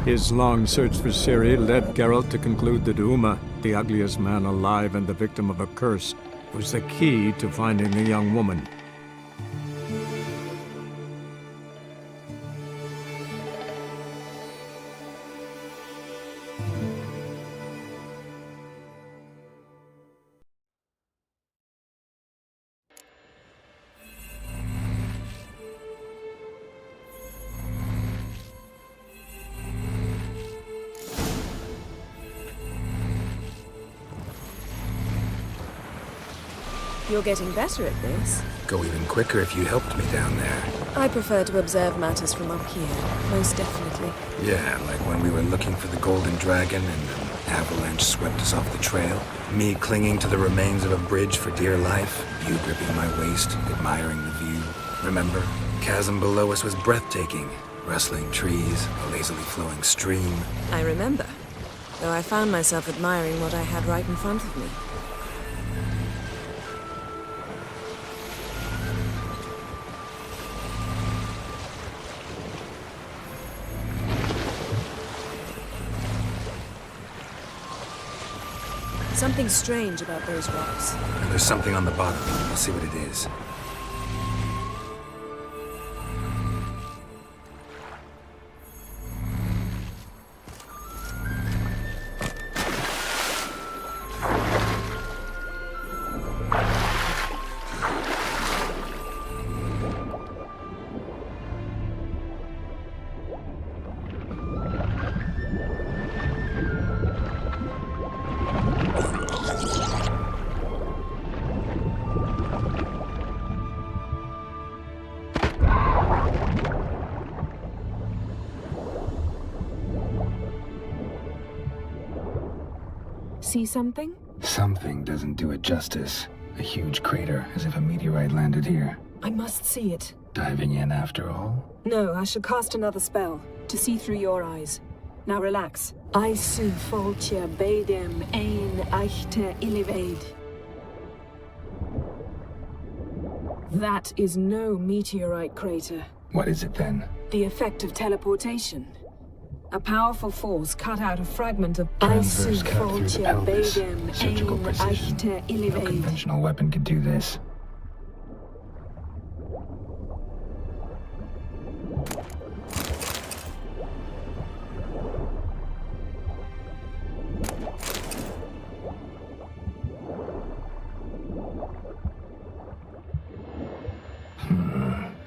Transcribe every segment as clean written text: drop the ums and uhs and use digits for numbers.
His long search for Ciri led Geralt to conclude that Uma, the ugliest man alive and the victim of a curse, was the key to finding the young woman. You're getting better at this. Go even quicker if you helped me down there. I prefer to observe matters from up here, most definitely. Yeah, like when we were looking for the Golden Dragon and an avalanche swept us off the trail. Me clinging to the remains of a bridge for dear life. You gripping my waist, admiring the view. Remember? Chasm below us was breathtaking. Rustling trees, a lazily flowing stream. I remember, though I found myself admiring what I had right in front of me. Something strange about those rocks. And there's something on the bottom. We'll see what it is. See something? Something doesn't do it justice. A huge crater, as if a meteorite landed here. I must see it. Diving in after all? No, I shall cast another spell, to see through your eyes. Now relax. Aisu foltia beidem ein eichte illivaid. That is no meteorite crater. What is it then? The effect of teleportation. A powerful force cut out a fragment of Transverse cut through the pelvis. Surgical precision. No conventional weapon could do this.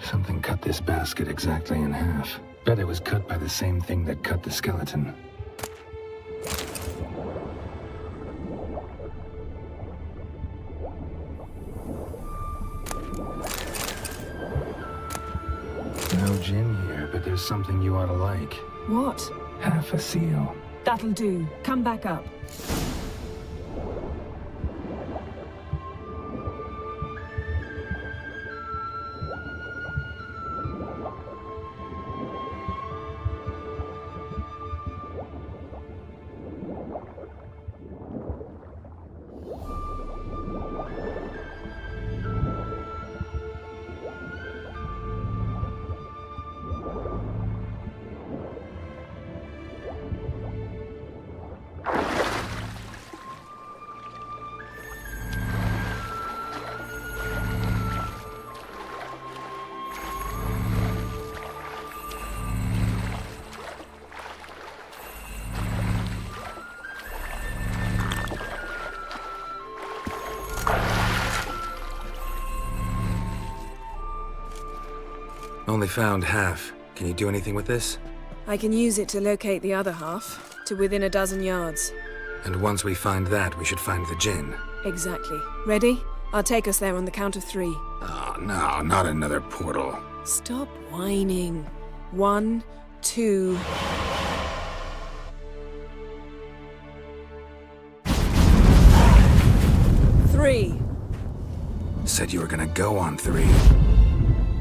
Something cut this basket exactly in half. Bet it was cut by the same thing that cut the skeleton. No gin here, but there's something you ought to like. What? Half a seal. That'll do. Come back up. Only found half. Can you do anything with this? I can use it to locate the other half, to within a dozen yards. And once we find that, we should find the gin. Exactly. Ready? I'll take us there on the count of 3. Oh, no, not another portal. Stop whining. 1, 2... Three. Said you were gonna go on 3.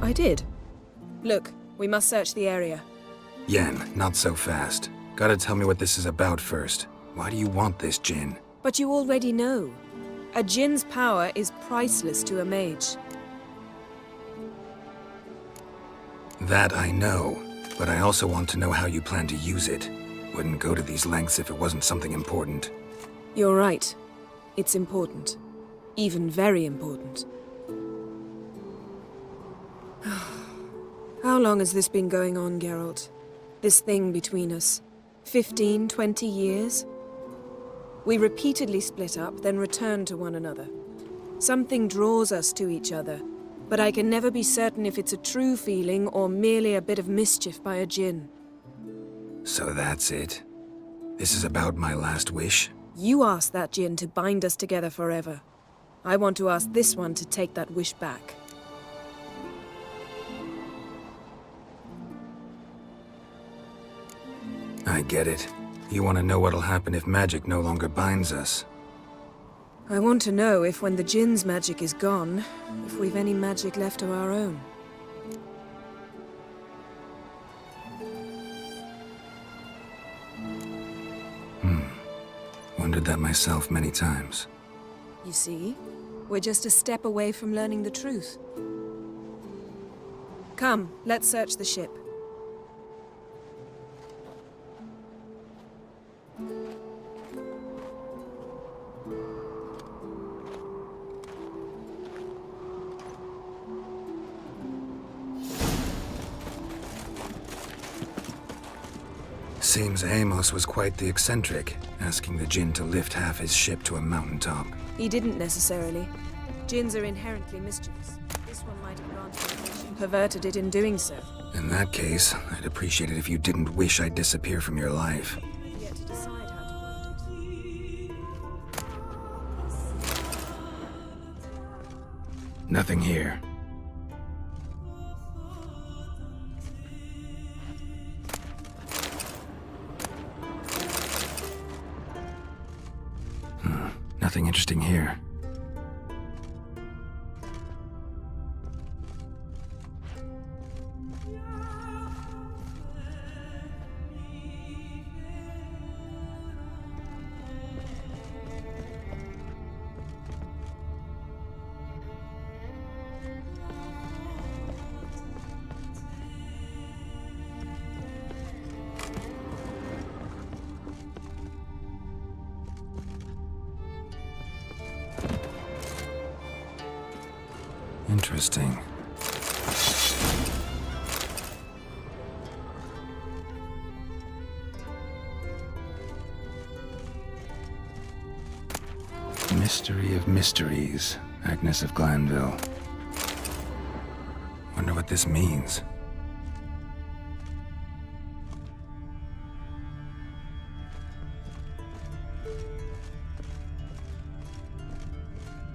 I did. Look, we must search the area. Yen, not so fast. Gotta tell me what this is about first. Why do you want this gin? But you already know. A djinn's power is priceless to a mage. That I know, but I also want to know how you plan to use it. wouldn't go to these lengths if it wasn't something important. You're right. It's important. Even very important. How long has this been going on, Geralt? This thing between us? 15, 20 years? We repeatedly split up, then returned to one another. Something draws us to each other, but I can never be certain if it's a true feeling or merely a bit of mischief by a djinn. So that's it? This is about my last wish? You asked that djinn to bind us together forever. I want to ask this one to take that wish back. I get it. You want to know what'll happen if magic no longer binds us. I want to know if when the djinn's magic is gone, if we've any magic left of our own. Wondered that myself many times. You see? We're just a step away from learning the truth. Come, let's search the ship. Seems Amos was quite the eccentric, asking the djinn to lift half his ship to a mountaintop. He didn't necessarily. Djinns are inherently mischievous. This one might have granted permission and perverted it in doing so. In that case, I'd appreciate it if you didn't wish I'd disappear from your life. I've yet to decide how to word it. Nothing here. Nothing interesting here. Interesting. Mystery of mysteries, Agnes of Glanville. Wonder what this means.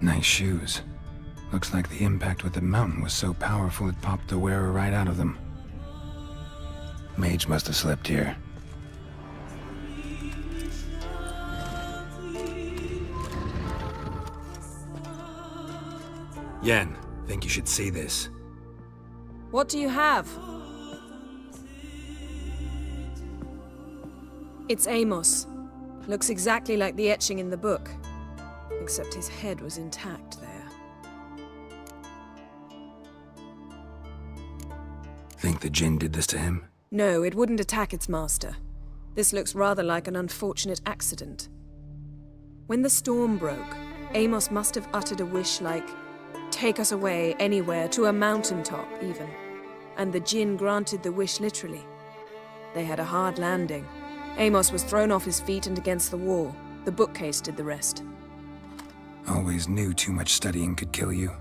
Nice shoes. Looks like the impact with the mountain was so powerful it popped the wearer right out of them. Mage must have slept here. Yen, think you should see this. What do you have? It's Amos. Looks exactly like the etching in the book. Except his head was intact there. Think the djinn did this to him? No, it wouldn't attack its master. This looks rather like an unfortunate accident. When the storm broke, Amos must have uttered a wish like, "Take us away, anywhere, to a mountaintop, even." And the djinn granted the wish literally. They had a hard landing. Amos was thrown off his feet and against the wall. The bookcase did the rest. Always knew too much studying could kill you.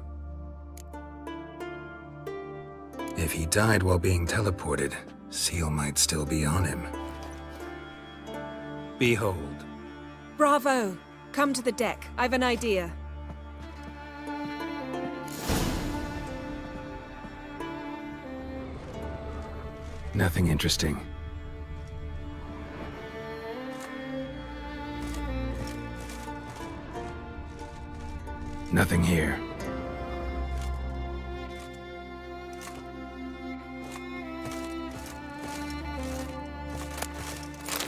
If he died while being teleported, Seal might still be on him. Behold. Bravo! Come to the deck. I've an idea. Nothing interesting. Nothing here.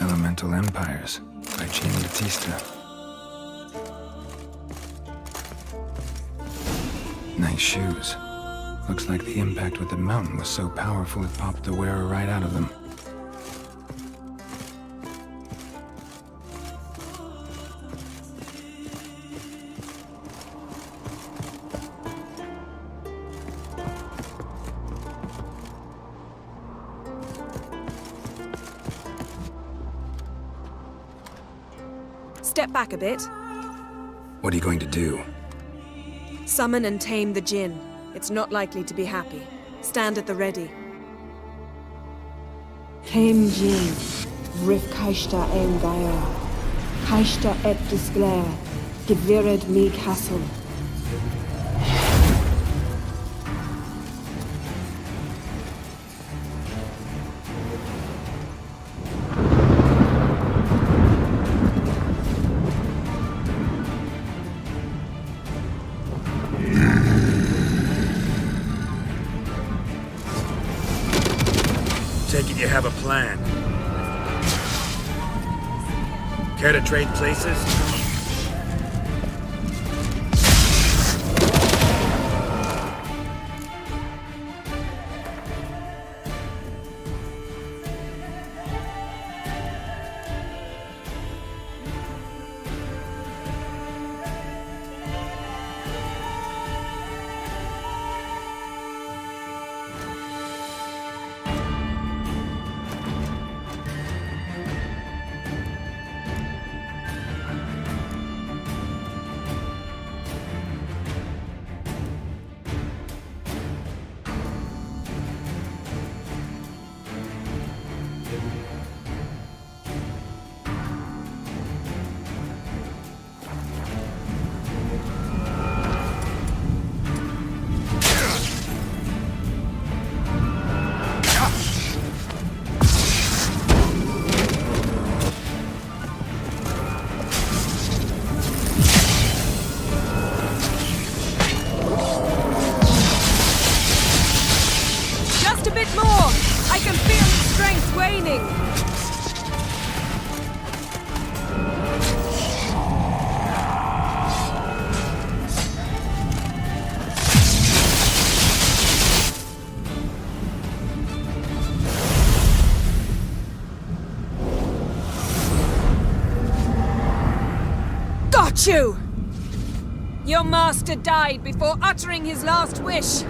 Elemental Empires by Jean Batista. Nice shoes. Looks like the impact with the mountain was so powerful it popped the wearer right out of them. Step back a bit. What are you going to do? Summon and tame the Jinn. It's not likely to be happy. Stand at the ready. Came Jin, Rif Kaishta en Gaia, Kaishta et Disglair, Gevired me Castle. Take it you have a plan. Care to trade places? You! Your master died before uttering his last wish.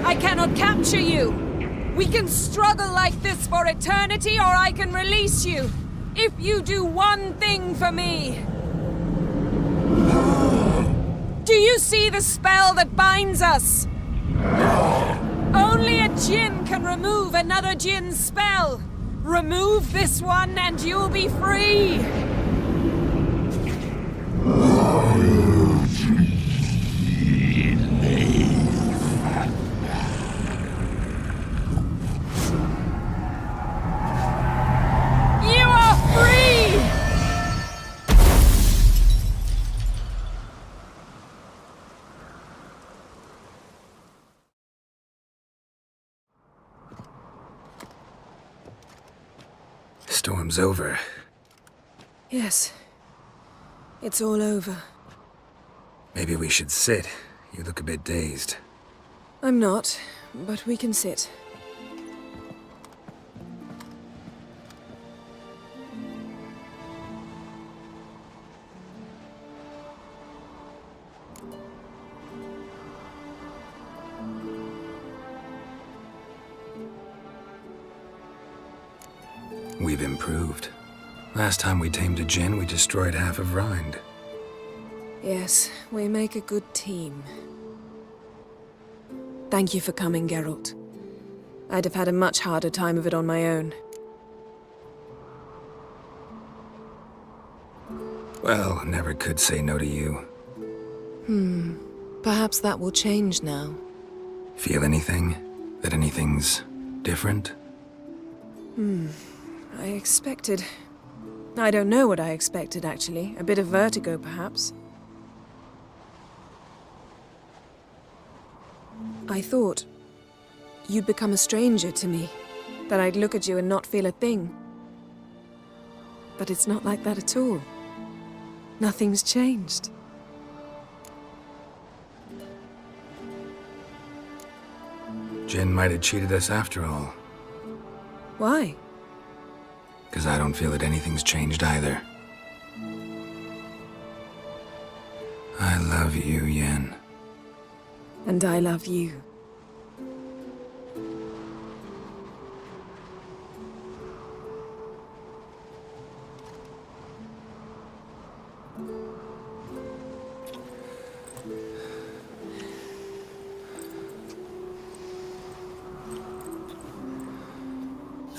I cannot capture you. We can struggle like this for eternity, or I can release you. If you do one thing for me. Do you see the spell that binds us? Only a Jinn can remove another Jinn's spell. Remove this one and you'll be free. Storm's over. Yes. It's all over. Maybe we should sit. You look a bit dazed. I'm not, but we can sit. We've improved. Last time we tamed a Jinn, we destroyed half of Rind. Yes, we make a good team. Thank you for coming, Geralt. I'd have had a much harder time of it on my own. Well, never could say no to you. Perhaps that will change now. Feel anything? That anything's different? I expected... I don't know what I expected, actually. A bit of vertigo, perhaps. I thought you'd become a stranger to me, that I'd look at you and not feel a thing. But it's not like that at all. Nothing's changed. Jinn might have cheated us after all. Why? Because I don't feel that anything's changed either. I love you, Yen. And I love you.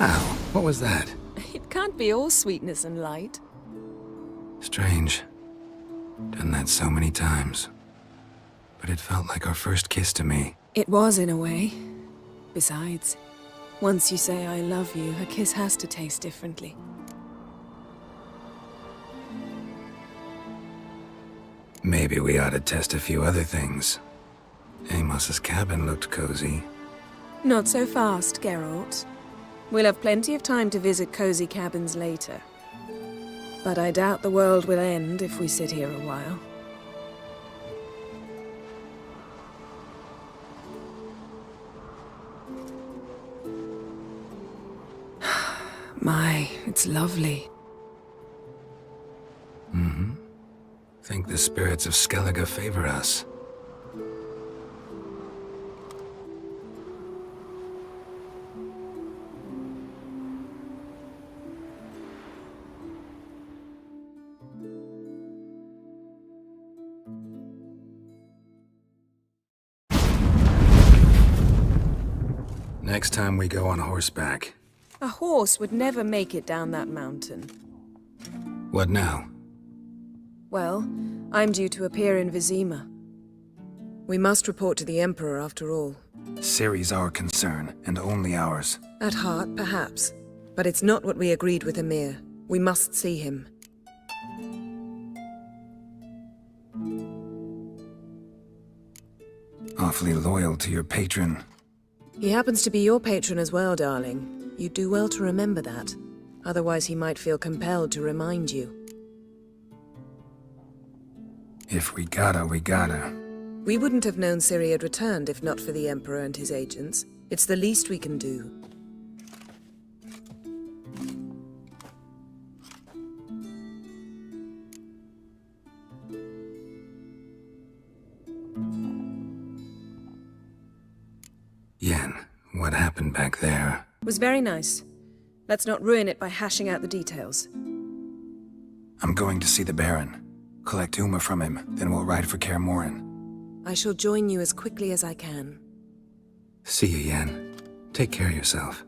Ow, what was that? It can't be all sweetness and light. Strange. Done that so many times. But it felt like our first kiss to me. It was, in a way. Besides, once you say I love you, a kiss has to taste differently. Maybe we ought to test a few other things. Amos's cabin looked cozy. Not so fast, Geralt. We'll have plenty of time to visit cozy cabins later. But I doubt the world will end if we sit here a while. My, it's lovely. Think the spirits of Skellige favor us. Next time we go on horseback. A horse would never make it down that mountain. What now? Well, I'm due to appear in Vizima. We must report to the Emperor after all. Ciri's our concern, and only ours. At heart, perhaps. But it's not what we agreed with Emir. We must see him. Awfully loyal to your patron. He happens to be your patron as well, darling. You'd do well to remember that. Otherwise he might feel compelled to remind you. If we gotta, we gotta. We wouldn't have known Ciri had returned if not for the Emperor and his agents. It's the least we can do. Yen, what happened back there? It was very nice. Let's not ruin it by hashing out the details. I'm going to see the Baron. Collect Uma from him, then we'll ride for Kaer Morhen. I shall join you as quickly as I can. See you, Yen. Take care of yourself.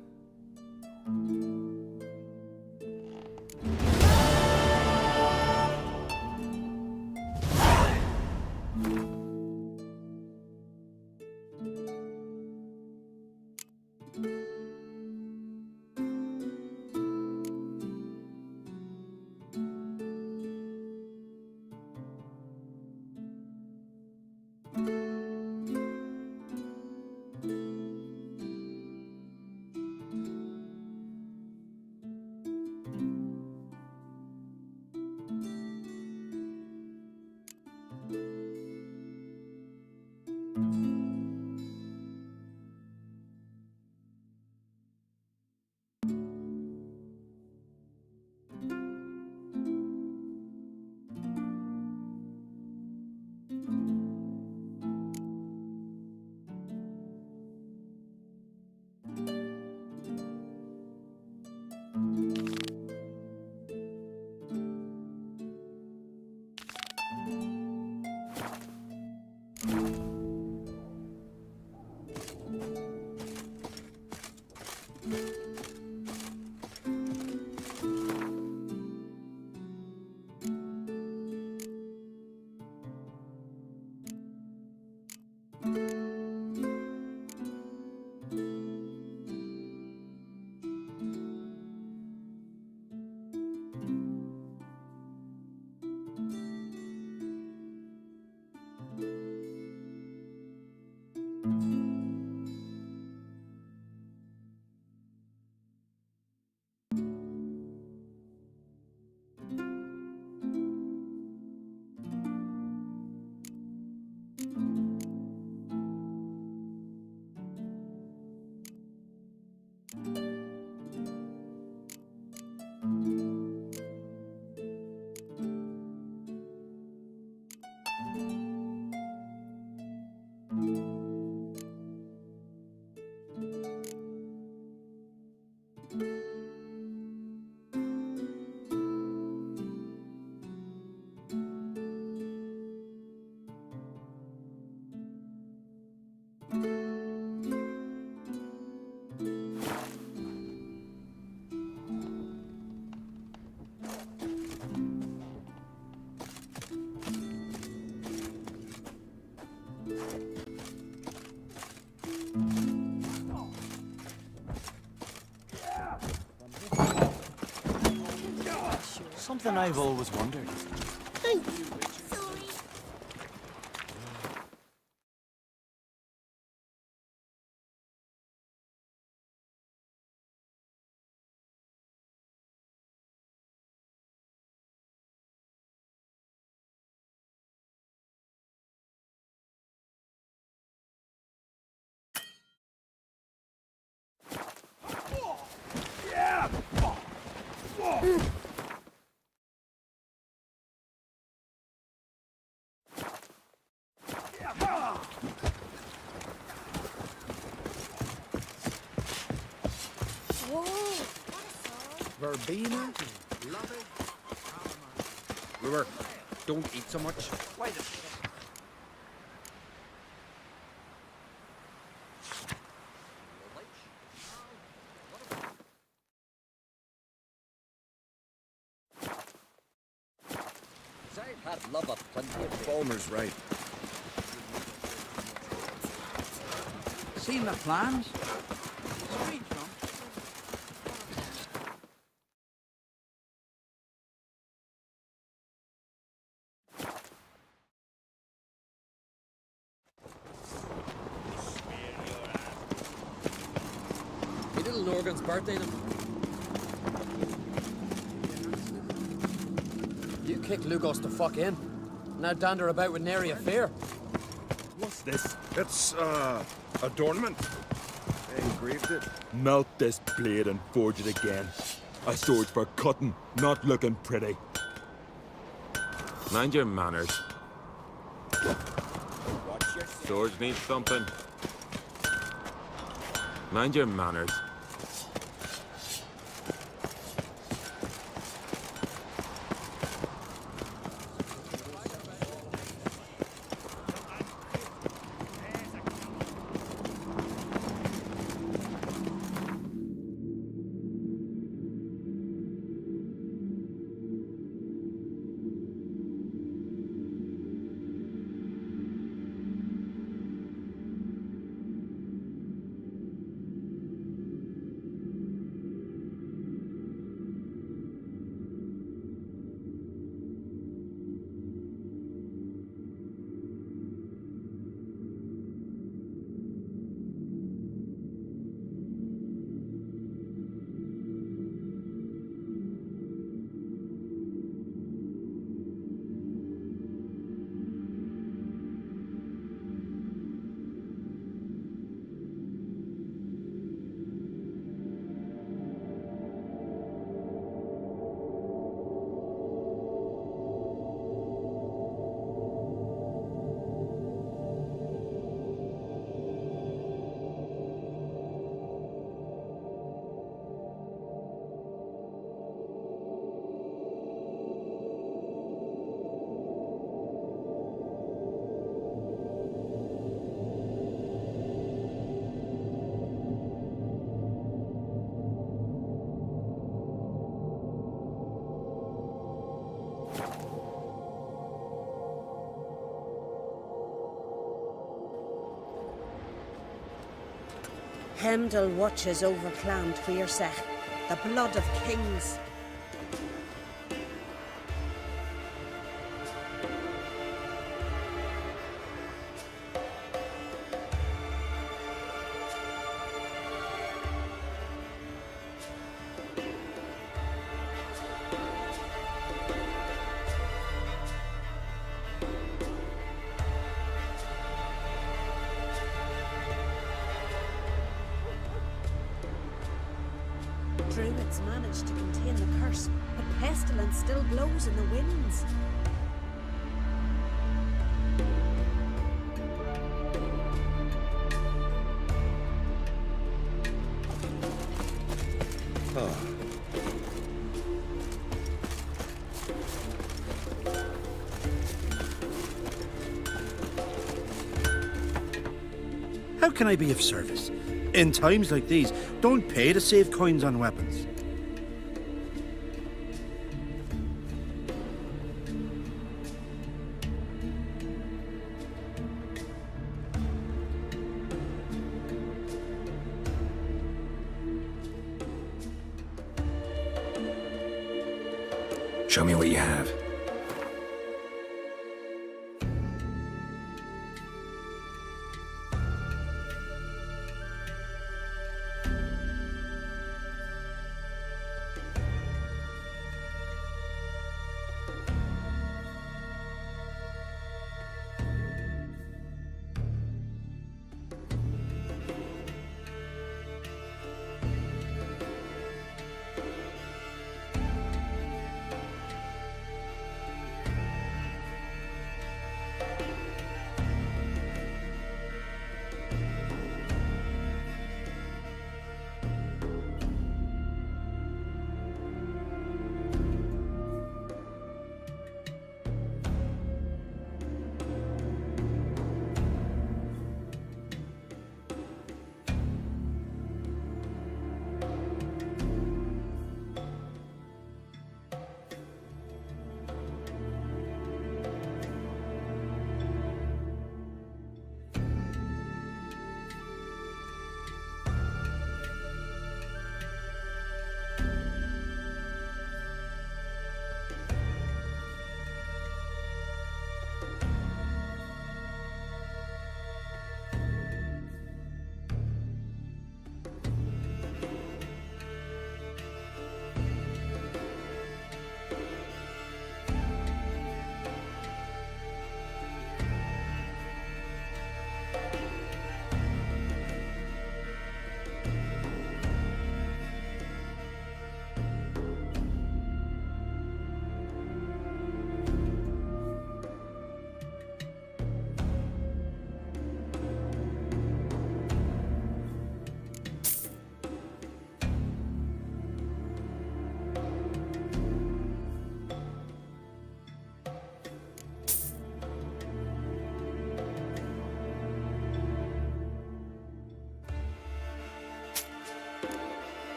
something I've always wondered. Verbena? River, don't eat so much. I'd love a plenty of Bulmer's right. Seen the plans? Sweet, no? Hey, little Norgan's birthday. You kicked Lugos the fuck in. Now dander about with nary a fear. What's this? It's, adornment. They engraved it. Melt this blade and forge it again. A sword for cutting, not looking pretty. Mind your manners. Swords need thumping. Mind your manners. Hemdall watches over Clan Tuirsech, the blood of kings. Druids managed to contain the curse, but pestilence still blows in the winds. How can I be of service? In times like these, don't pay to save coins on weapons. Show me what you have.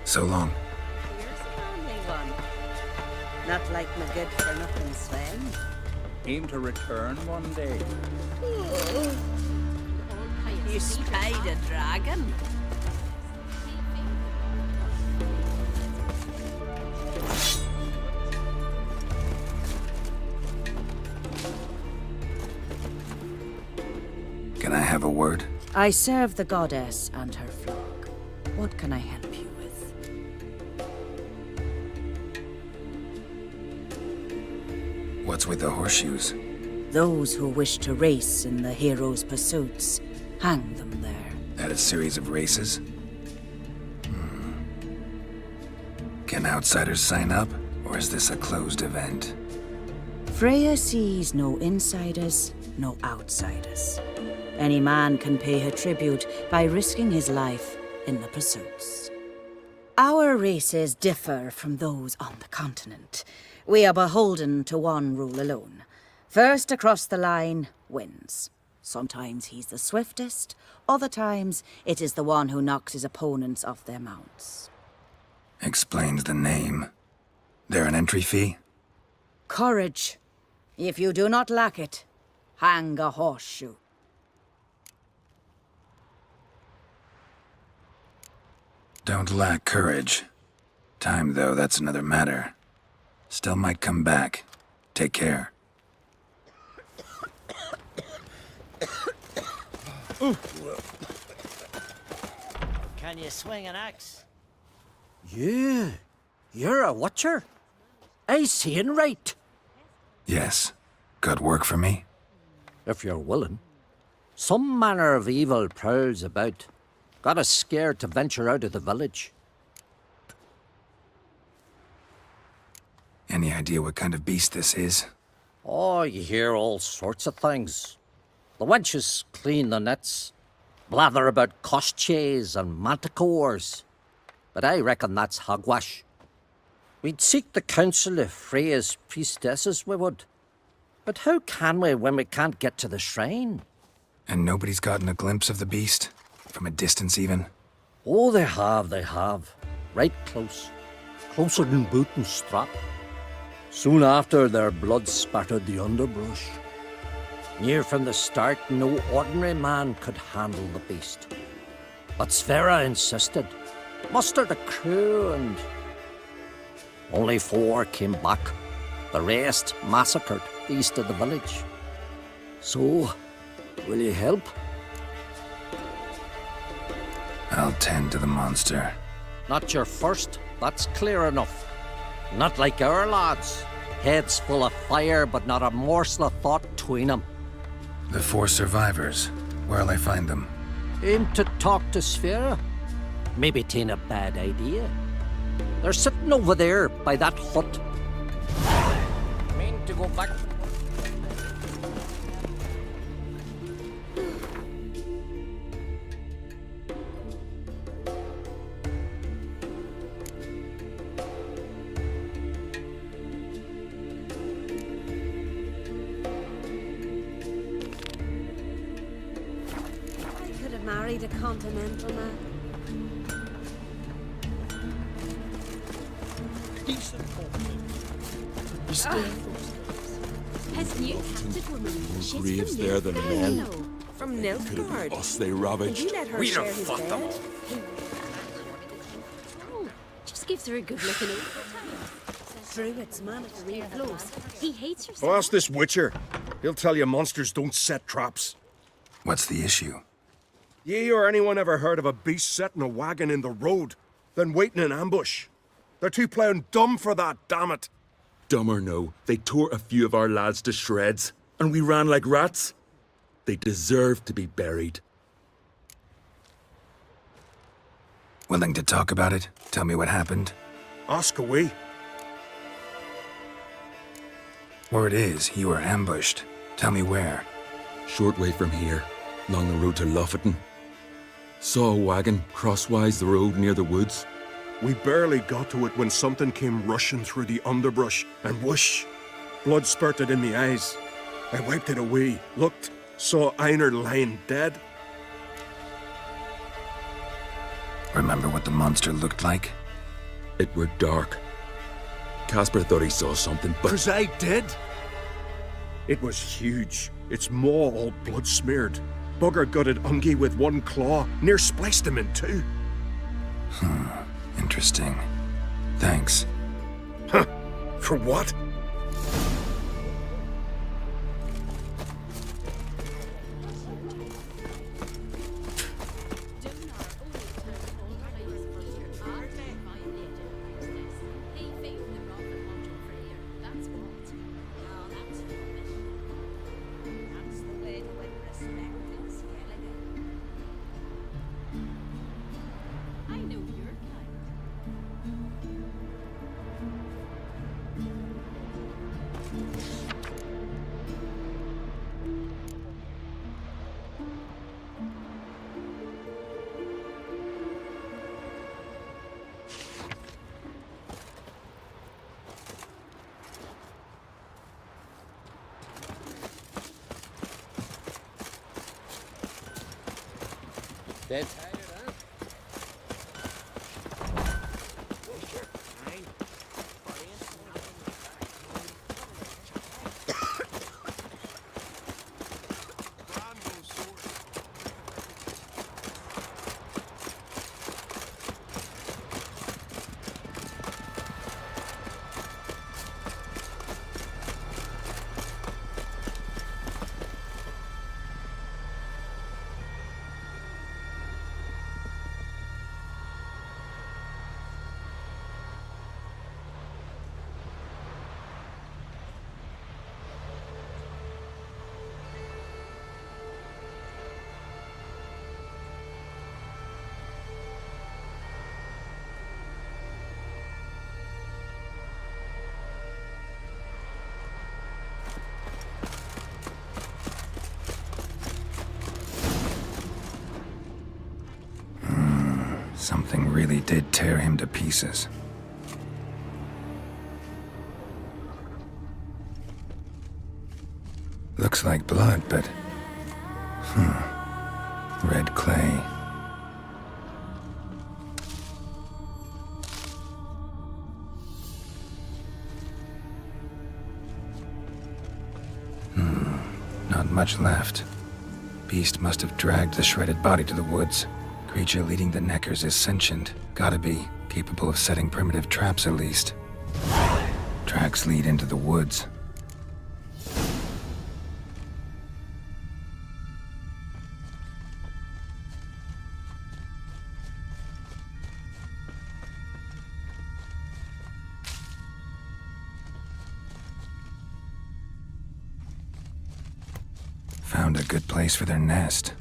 So long. Here's a family one. Not like my good for nothing Sven. Aim to return one day. You spied a dragon? Can I have a word? I serve the goddess and her flock. What can I help you with? What's with the horseshoes? Those who wish to race in the hero's pursuits, hang them there. At a series of races? Can outsiders sign up, or is this a closed event? Freya sees no insiders, no outsiders. Any man can pay her tribute by risking his life in the pursuits. Our races differ from those on the continent. We are beholden to one rule alone. First across the line wins. Sometimes he's the swiftest, other times it is the one who knocks his opponents off their mounts. Explains the name. There an entry fee? Courage. If you do not lack it, hang a horseshoe. Don't lack courage. Time, though, that's another matter. Still might come back. Take care. Can you swing an axe? Yeah, you're a watcher. I seeing right. Yes. Good work for me? If you're willing. Some manner of evil prowls about. Got us scared to venture out of the village. Any idea what kind of beast this is? Oh, you hear all sorts of things. The wenches clean the nets, blather about koshchays and manticores. But I reckon that's hogwash. We'd seek the counsel of Freya's priestesses, we would. But how can we when we can't get to the shrine? And nobody's gotten a glimpse of the beast? From a distance, even? Oh, they have. Right close. Closer than boot and strap. Soon after, their blood spattered the underbrush. Near from the start, no ordinary man could handle the beast. But Sverre insisted. Mustered a crew and... Only 4 came back. The rest massacred east of the village. So, will you help? I'll tend to the monster. Not your first, that's clear enough. Not like our lads. Heads full of fire, but not a morsel of thought between them. The 4 survivors. Where'll I find them? Aim to talk to Sverre? Maybe 'tain't a bad idea. They're sitting over there by that hut. Mean to go back. I could have married a continental man. His new captive woman. She's Graves from there than men. From Could have Nilfgaard. been us they ravaged. You let her We'd share have his fought them bed. Oh, just gives her a good looking over. Druids manage to read Close. He hates her. Well, ask this Witcher. He'll tell you monsters don't set traps. What's the issue? Ye or anyone ever heard of a beast setting a wagon in the road, then waiting in ambush? They're too plough dumb for that, damn it. Dumb or no, they tore a few of our lads to shreds, and we ran like rats. They deserve to be buried. Willing to talk about it? Tell me what happened? Ask away. Word is, you were ambushed. Tell me where. Short way from here, along the road to Lofoten. Saw a wagon crosswise the road near the woods. We barely got to it when something came rushing through the underbrush, and whoosh! Blood spurted in me eyes. I wiped it away, looked, saw Einar lying dead. Remember what the monster looked like? It were dark. Casper thought he saw something, but 'Cause I did. It was huge. Its maw all blood smeared. Bugger gutted Ungi with one claw, near spliced him in two. Interesting. Thanks. Huh? For what? Dead tired, huh? Something really did tear him to pieces. Looks like blood, but... Red clay. Not much left. Beast must have dragged the shredded body to the woods. Creature leading the Neckers is sentient. Gotta be. Capable of setting primitive traps, at least. Tracks lead into the woods. Found a good place for their nest.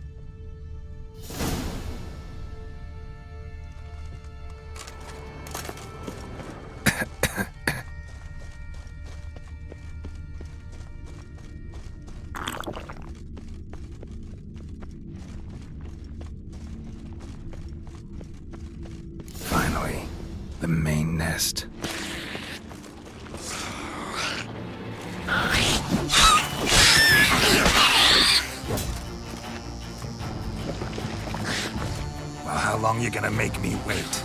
Finally, the main nest. Well, how long you gonna make me wait?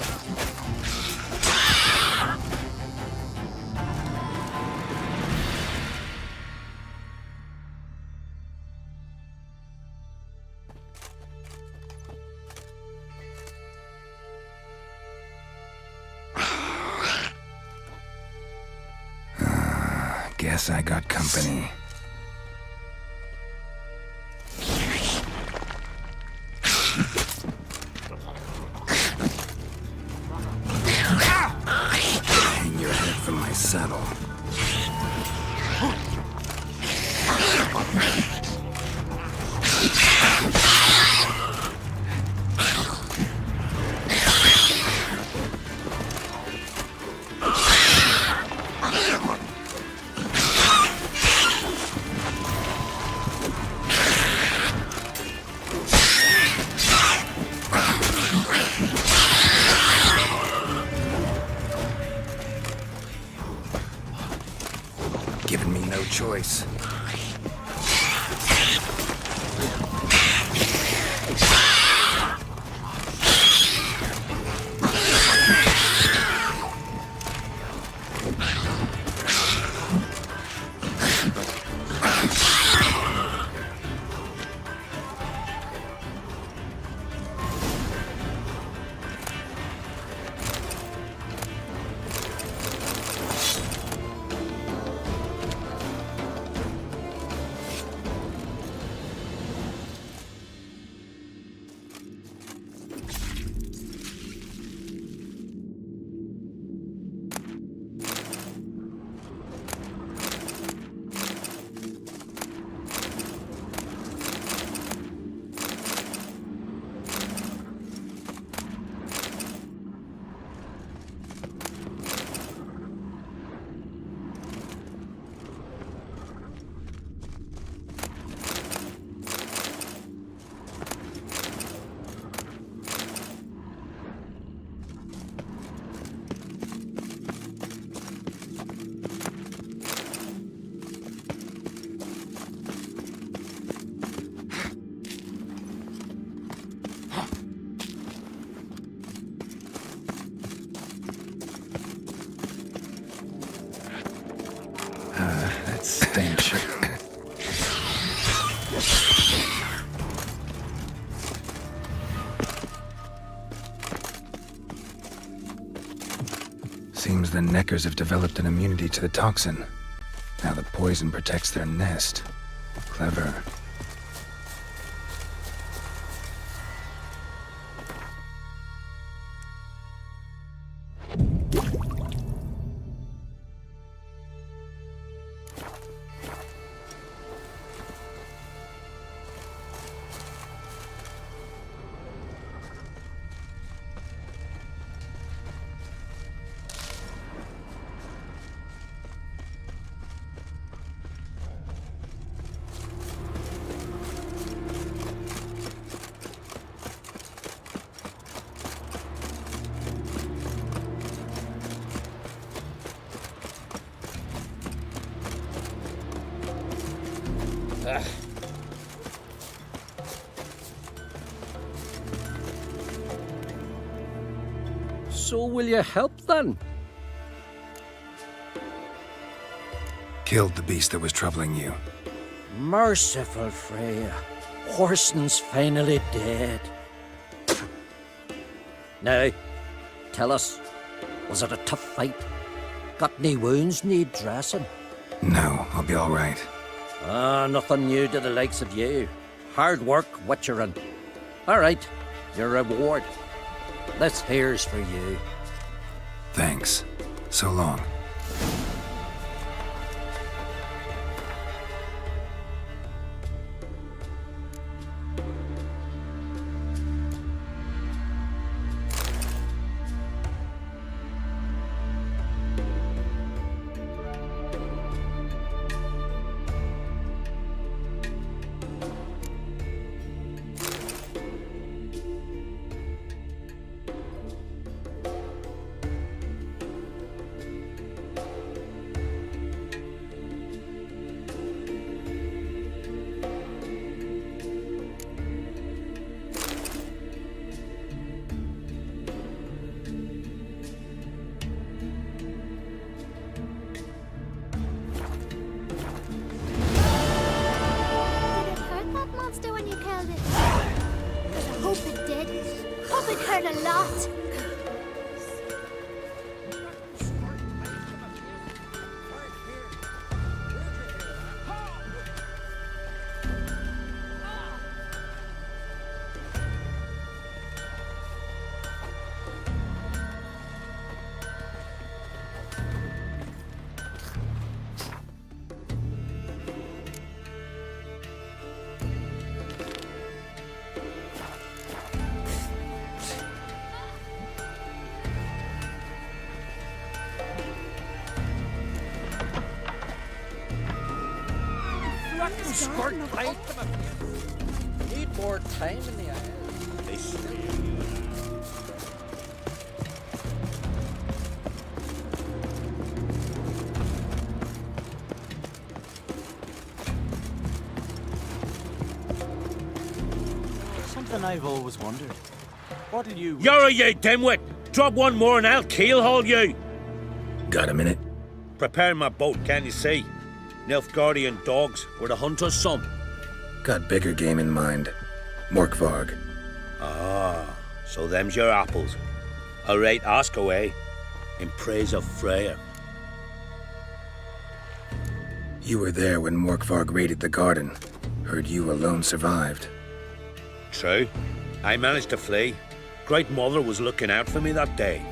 Guess I got company. Hang your head from my saddle. Giving me no choice. Finch. Seems the Neckers have developed an immunity to the toxin. Now the poison protects their nest. Clever. So will you help then? Killed the beast that was troubling you. Merciful Freya. Whoreson's finally dead. Now, tell us, was it a tough fight? Got any wounds need dressing? No, I'll be all right. Ah, nothing new to the likes of you. Hard work, witcherin'. All right, your reward. This here's for you. Thanks. So long. Need more time in the eyes. Something I've always wondered. What'll you... You're a you dimwit! Drop one more and I'll keelhaul you! Got a minute? Preparing my boat, can't you see? Nilfgaardian dogs were the hunter's son. Got bigger game in mind. Morkvarg. Ah, so them's your apples. All right, ask away. In praise of Freya. You were there when Morkvarg raided the garden. Heard you alone survived. True. I managed to flee. Great Mother was looking out for me that day.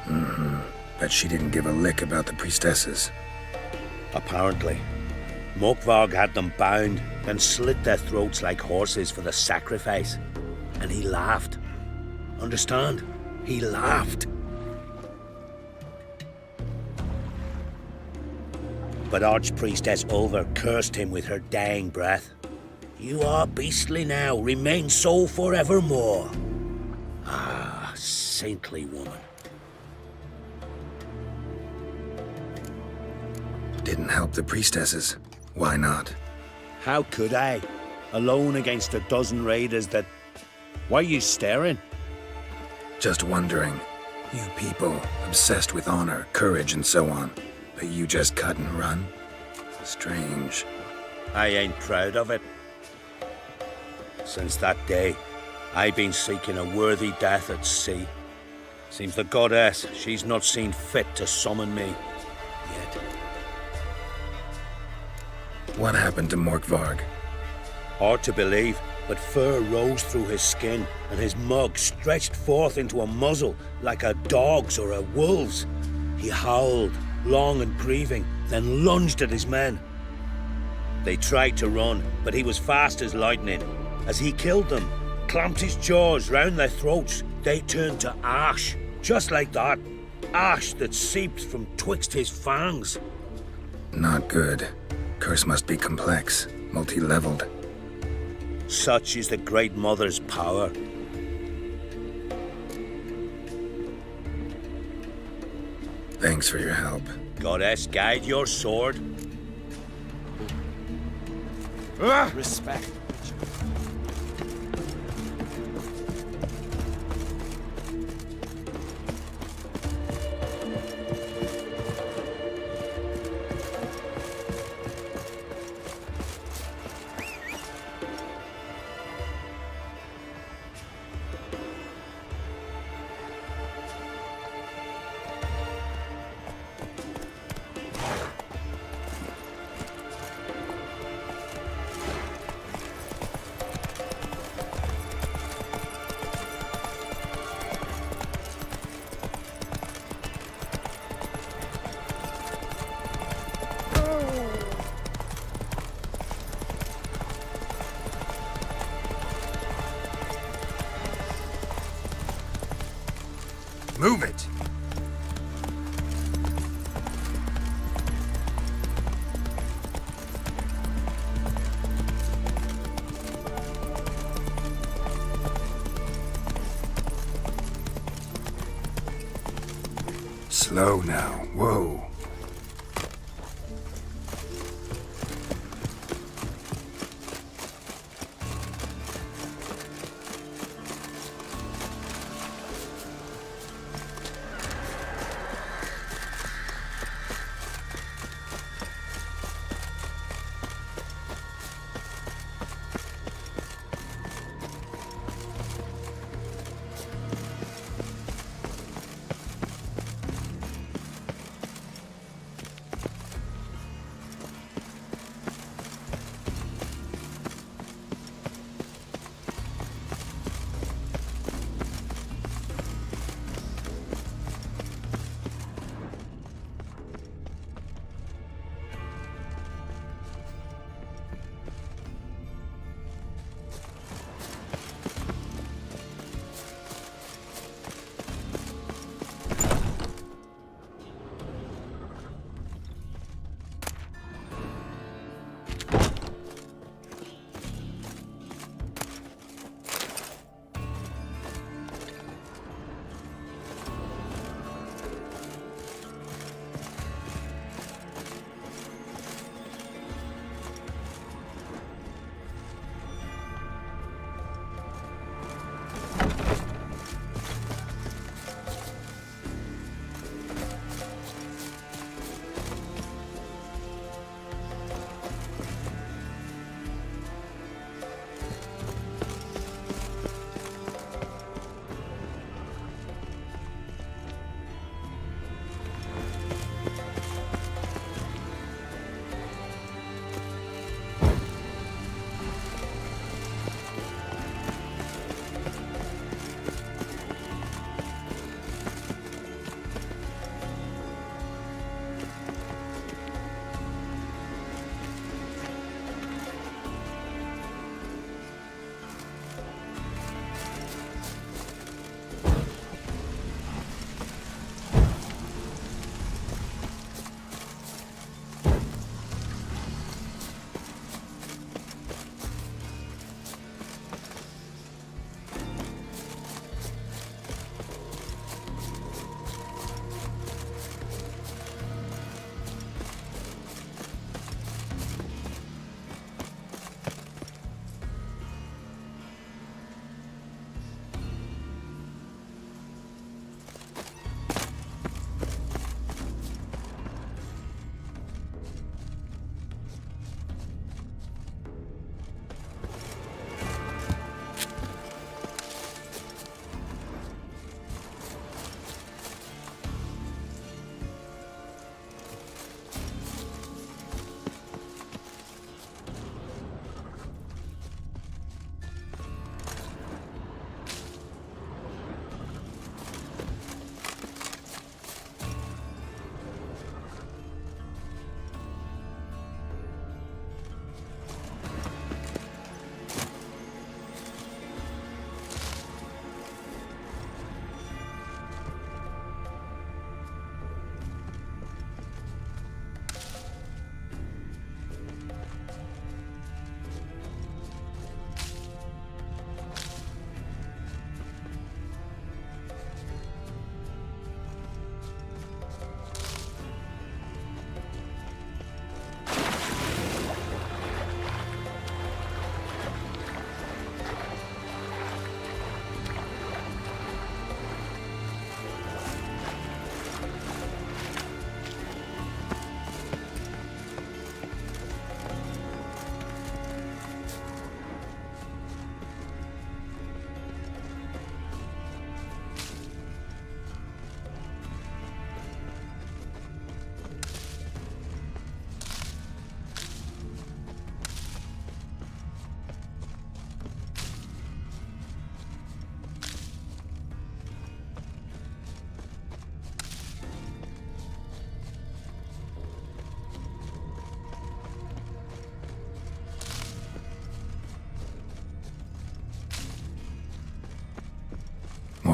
Mm-hmm. But she didn't give a lick about the priestesses. Apparently. Morkvarg had them bound, then slit their throats like horses for the sacrifice. And he laughed. Understand? He laughed. But Archpriestess Ulver cursed him with her dying breath. You are beastly now, remain so forevermore. Ah, saintly woman. Didn't help the priestesses. Why not? How could I? Alone against a dozen raiders that... Why are you staring? Just wondering. You people, obsessed with honor, courage, and so on. But you just cut and run? Strange. I ain't proud of it. Since that day, I've been seeking a worthy death at sea. Seems the goddess, she's not seen fit to summon me yet. What happened to Morkvarg? Hard to believe, but fur rose through his skin, and his mug stretched forth into a muzzle like a dog's or a wolf's. He howled, long and grieving, then lunged at his men. They tried to run, but he was fast as lightning. As he killed them, clamped his jaws round their throats, they turned to ash, just like that. Ash that seeped from twixt his fangs. Not good. Curse must be complex, multi-leveled. Such is the Great Mother's power. Thanks for your help. Goddess, guide your sword. Respect. Move it! Slow now. Whoa.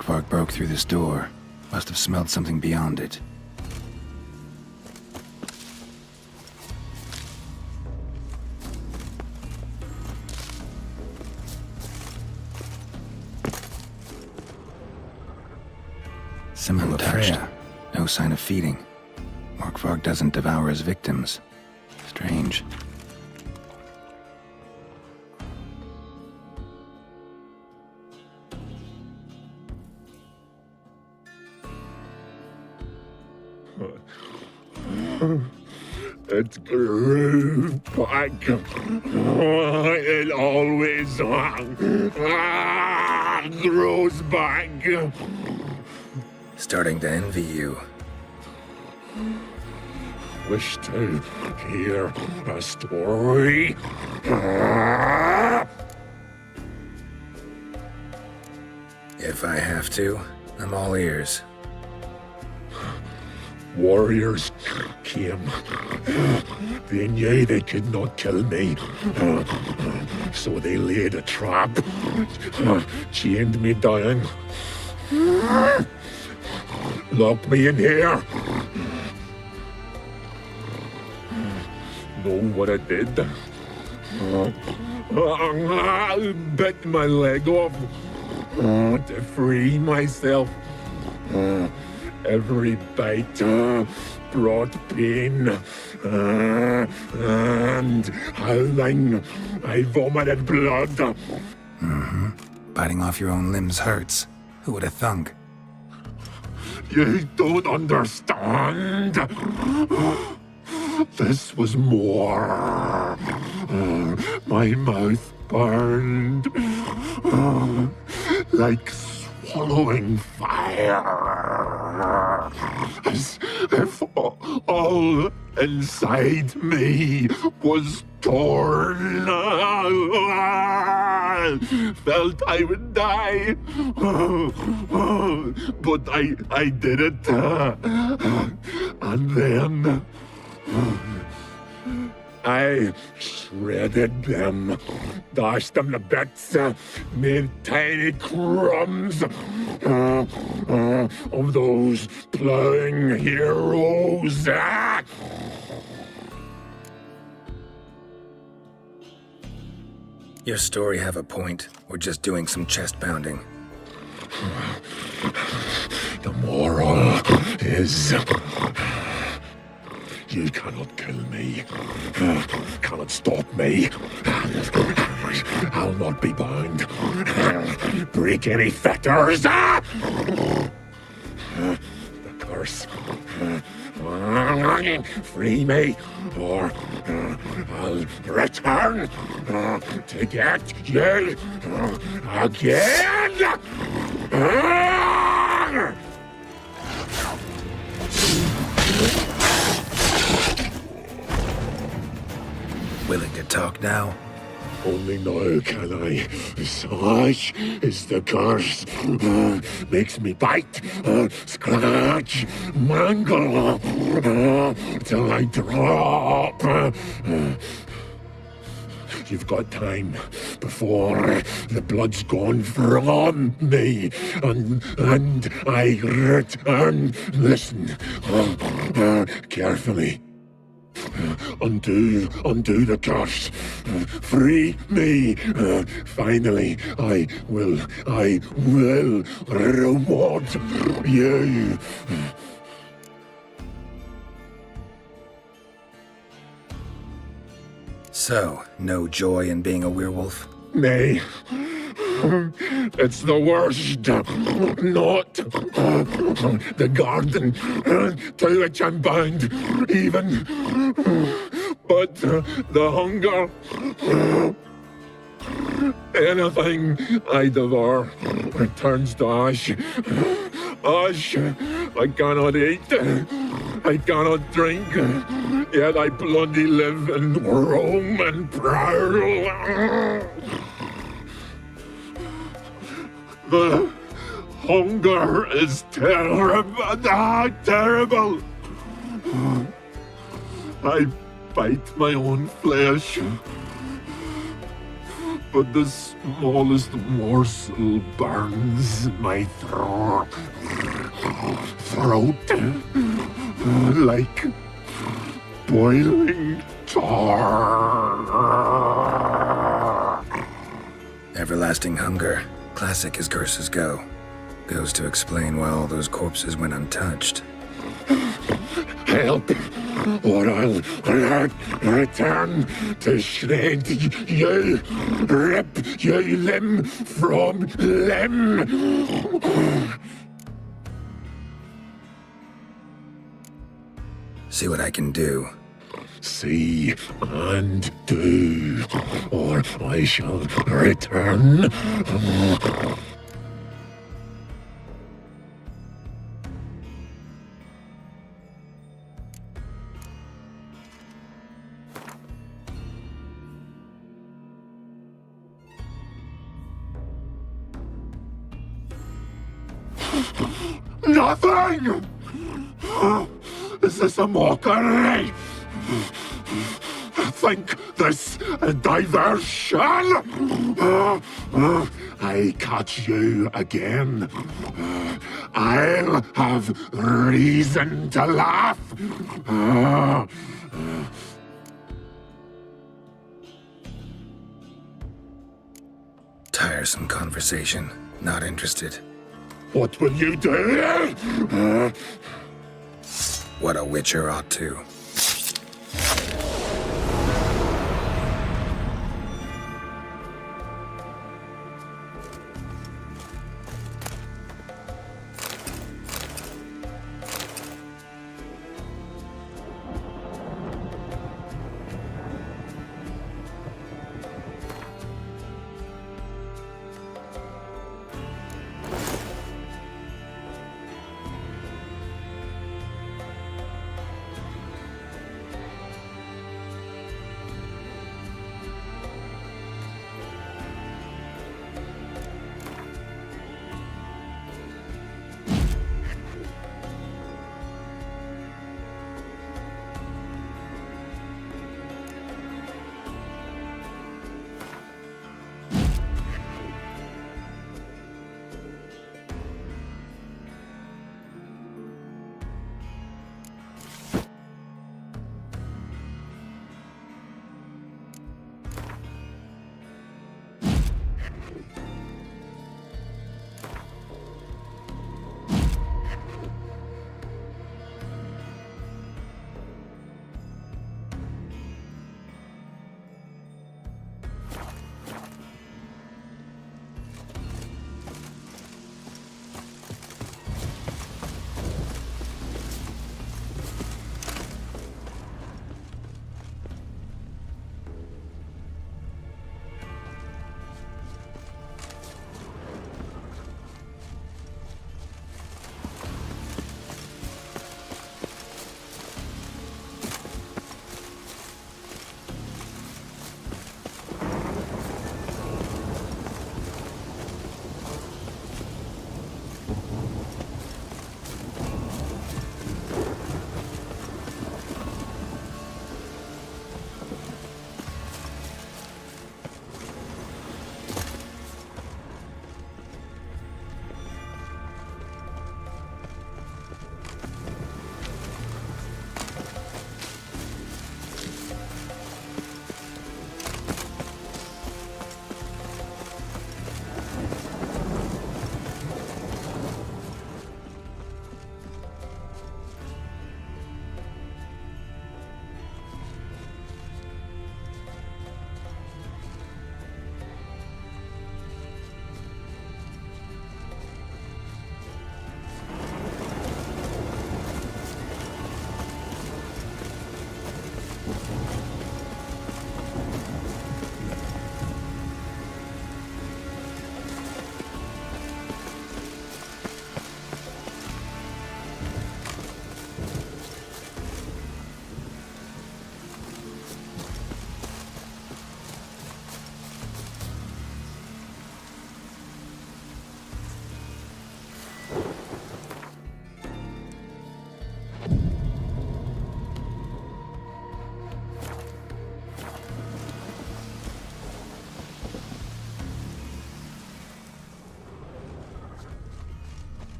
Morkvarg broke through this door. Must have smelled something beyond it. Simon touched. No sign of feeding. Morkvarg doesn't devour his victims. Strange. It grew back. It always grows back. Starting to envy you. Wish to hear a story. If I have to, I'm all ears. Warriors came. They knew they could not kill me, so they laid a trap, chained me down, locked me in here. Know what I did? Bit my leg off to free myself. Every bite brought pain, and howling, I vomited blood. Mm-hmm. Biting off your own limbs hurts. Who would have thunk? You don't understand. This was more. My mouth burned like swallowing fire, as if all inside me was torn. Felt I would die, but I did it, and then I shredded them, dashed them to bits, made tiny crumbs of those plowing heroes. Your story have a point. We're just doing some chest pounding. The moral is, you cannot kill me, cannot stop me. I'll not be bound. Break any fetters. The curse. Free me, or I'll return to get you again. Willing to talk now? Only now can I. Such is the curse. Makes me bite, scratch, mangle, till I drop. You've got time before the blood's gone from me, and I return. Listen carefully. Undo the curse. Free me. Finally, I will reward you. So, no joy in being a werewolf? Nay. It's the worst. Not the garden to which I'm bound, even. But the hunger. Anything I devour returns to ash. Ash. I cannot eat. I cannot drink. Yet I bloody live and roam and prowl. The hunger is terrible. Terrible. I bite my own flesh. but the smallest morsel burns my throat like boiling tar. Everlasting hunger, classic as curses go. Goes to explain why all those corpses went untouched. Help, or I'll return to shred you, rip you limb from limb. See what I can do. See and do, or I shall return. Nothing! Is this a mockery? Think this a diversion? I catch you again. I'll have reason to laugh. Tiresome conversation. Not interested. What will you do? What a witcher ought to.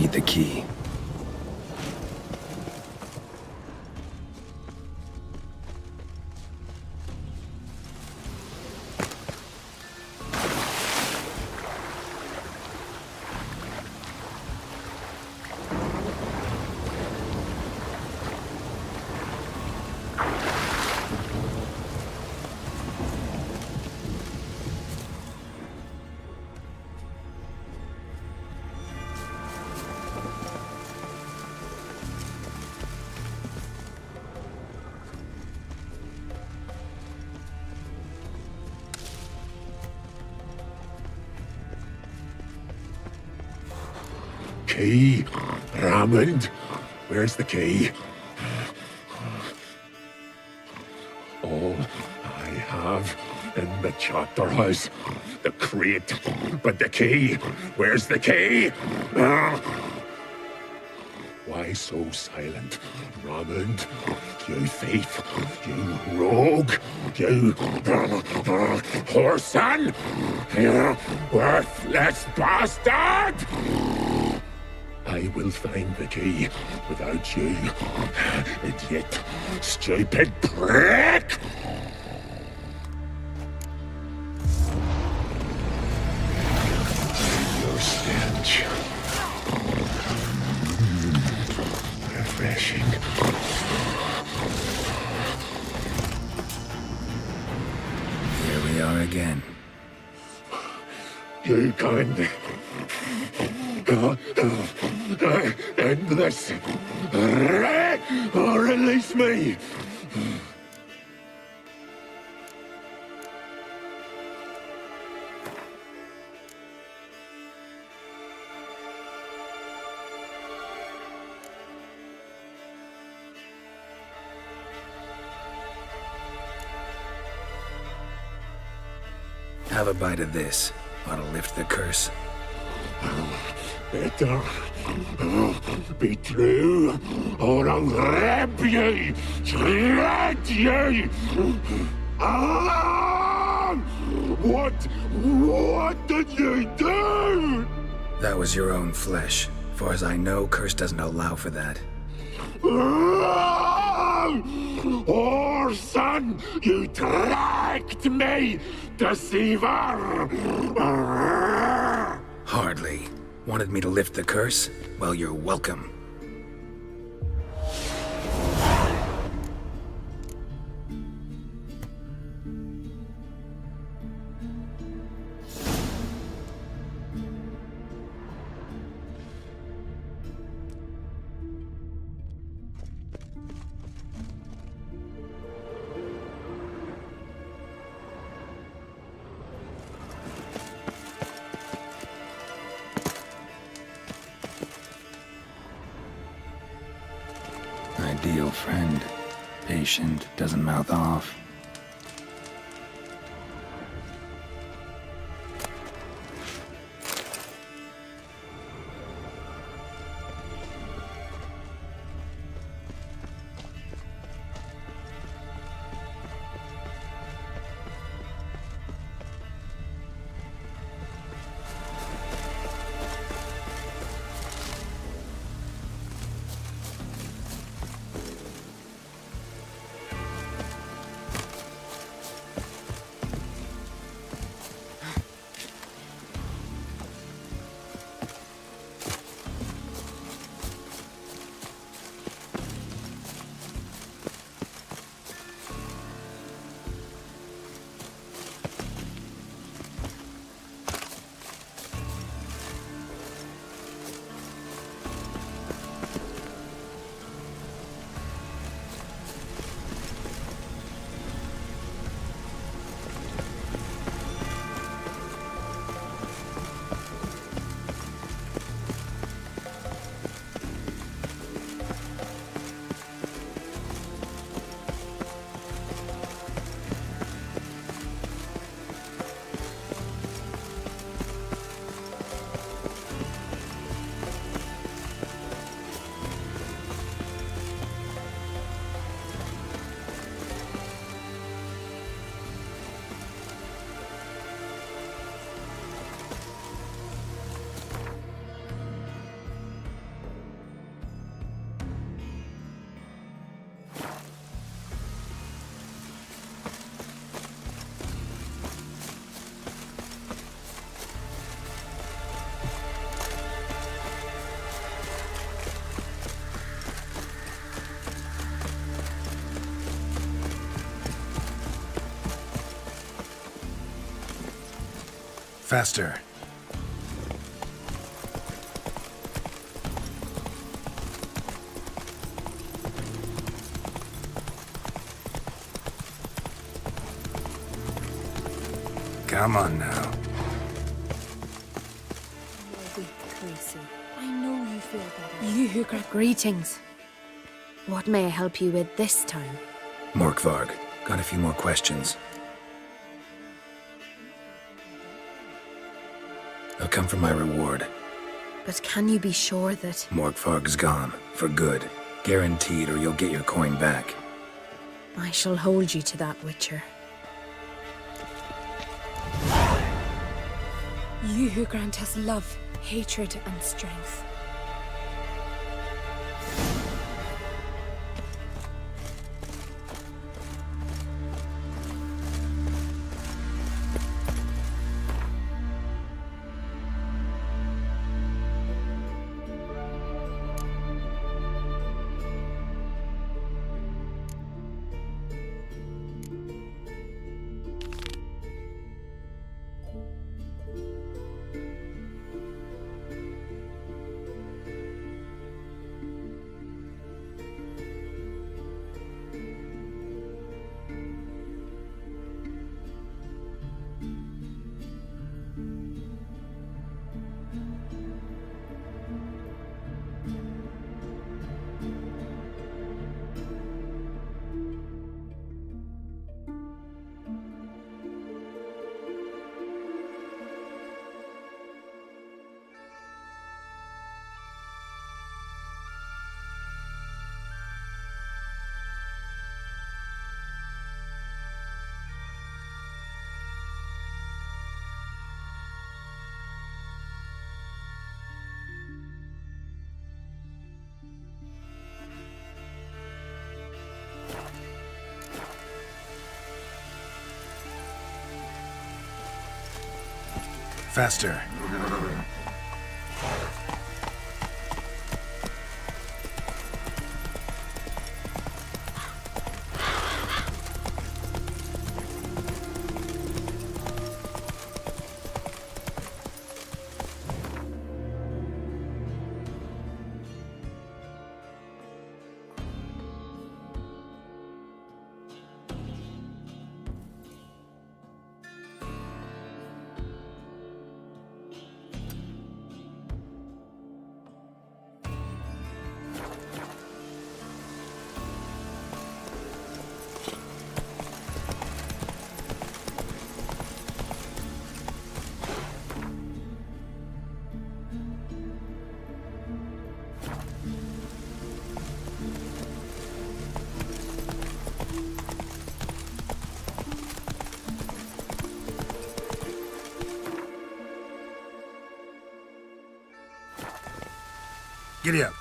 need the key. Key, Raymond. Where's the key? All I have in the chapter house, the crate, but the key. Where's the key? Why so silent, Raymond? You thief, you rogue, you whoreson, you worthless bastard! I will find the key without you, idiot, stupid prick! Your stench. Refreshing. Here we are again. You can't end this. Release me. Have a bite of this. Ought to lift the curse. Better be true, or I'll grab you, shred you. Ah! What did you do? That was your own flesh. Far as I know, curse doesn't allow for that. Son, you tracked me, deceiver! Hardly. Wanted me to lift the curse? Well, you're welcome. Ideal friend. Patient, doesn't mouth off. Faster. Come on now. Weak, Khaleesi. I know you feel better. You who grant greetings. What may I help you with this time? Morkvarg, got a few more questions. They'll come for my reward. But can you be sure that... Morkvarg's gone. For good. Guaranteed, or you'll get your coin back. I shall hold you to that, Witcher. You who grant us love, hatred, and strength. Faster. Giddy up.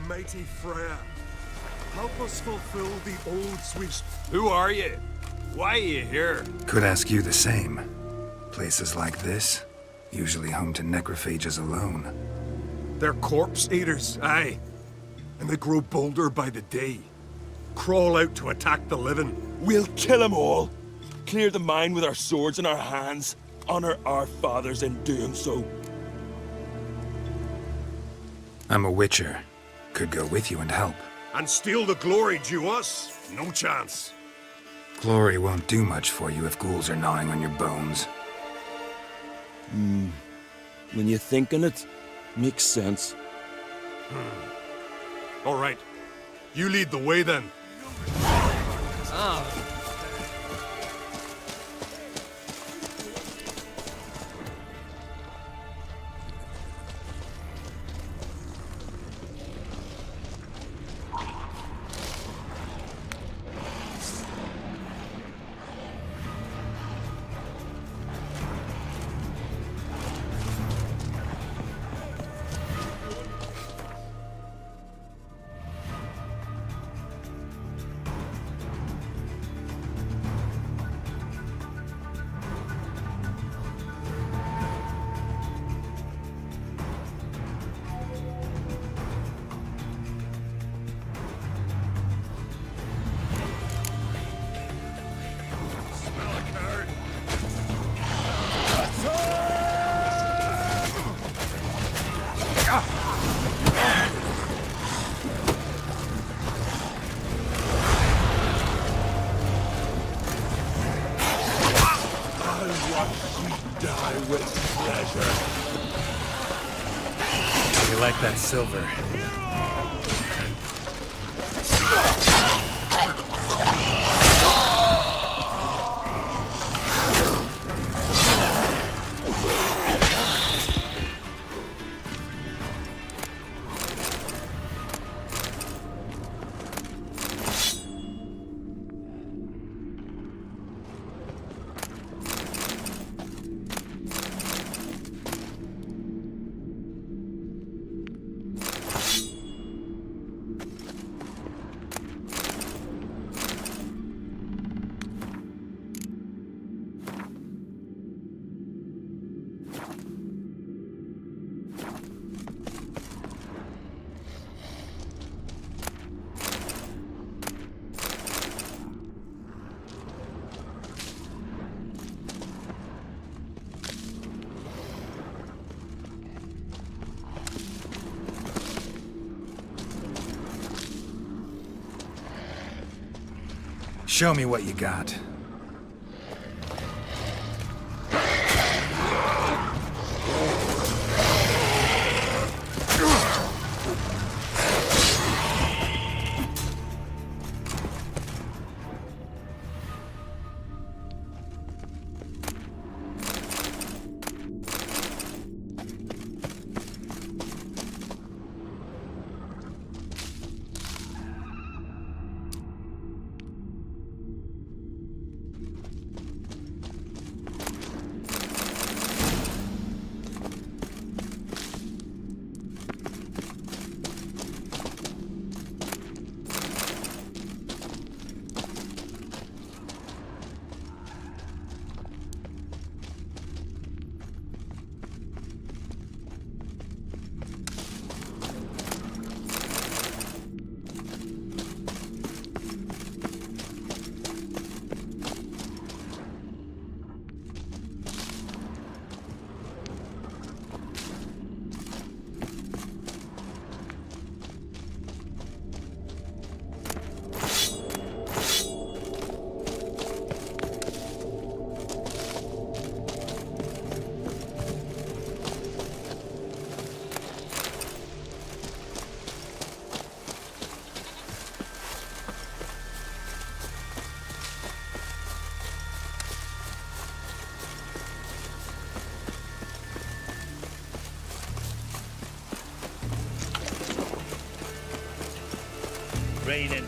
Mighty Freya, help us fulfill the old sweet... Who are you? Why are you here? Could ask you the same. Places like this, usually home to necrophages alone. They're corpse eaters, aye. And they grow bolder by the day. Crawl out to attack the living. We'll kill them all. Clear the mine with our swords in our hands. Honor our fathers in doing so. I'm a witcher. Could go with you and help. And steal the glory due us? No chance. Glory won't do much for you if ghouls are gnawing on your bones. When you think on it, makes sense. All right. You lead the way then. We die with pleasure. We like that silver. Show me what you got. Raining.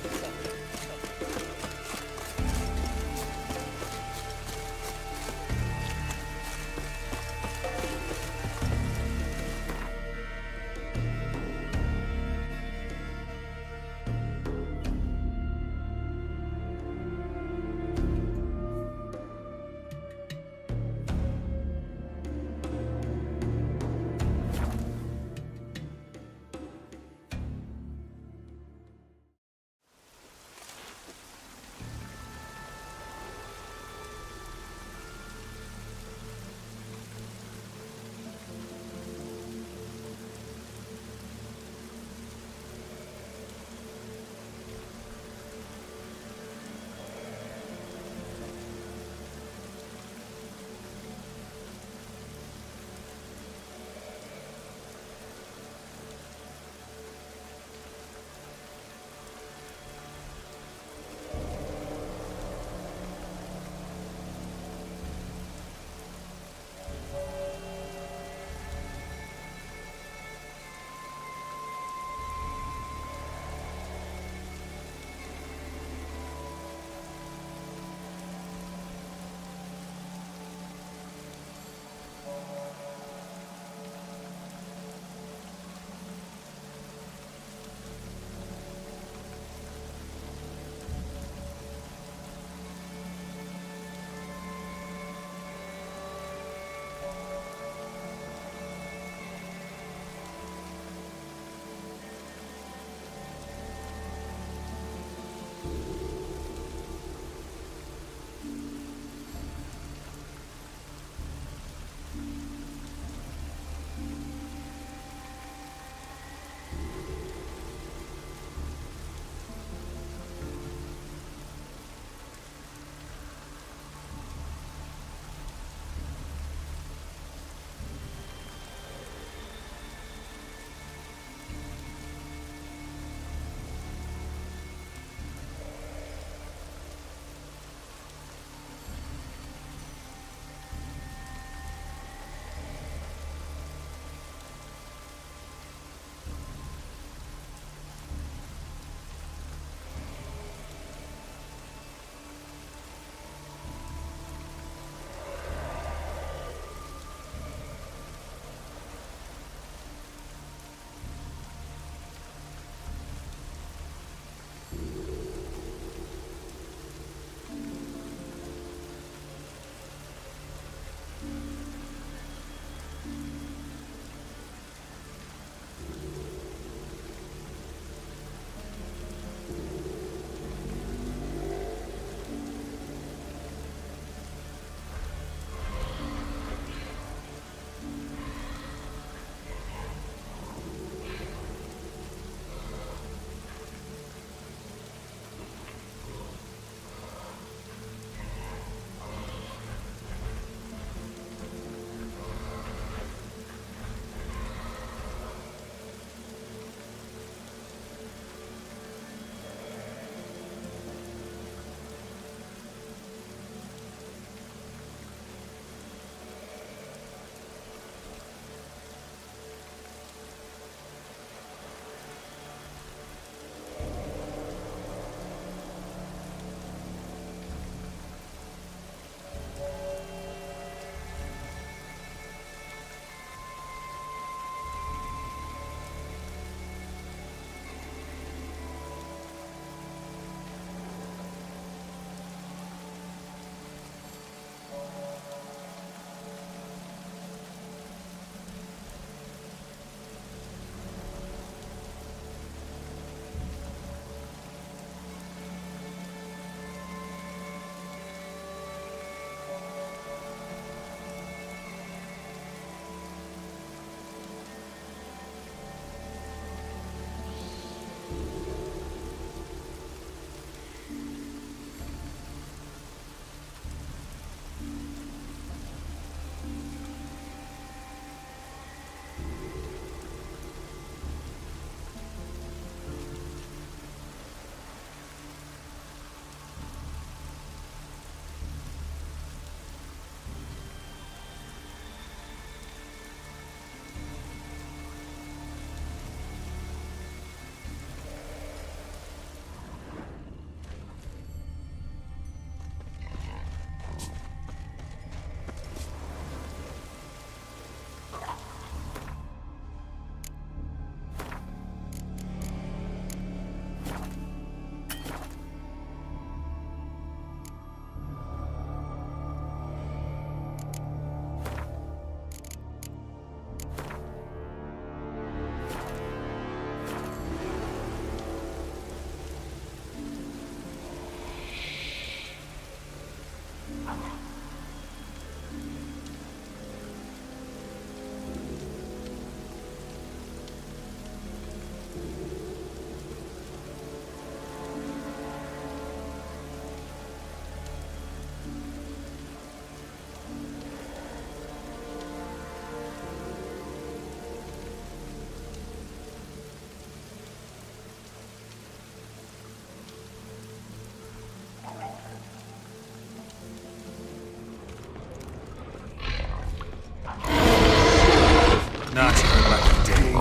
Not your lucky day.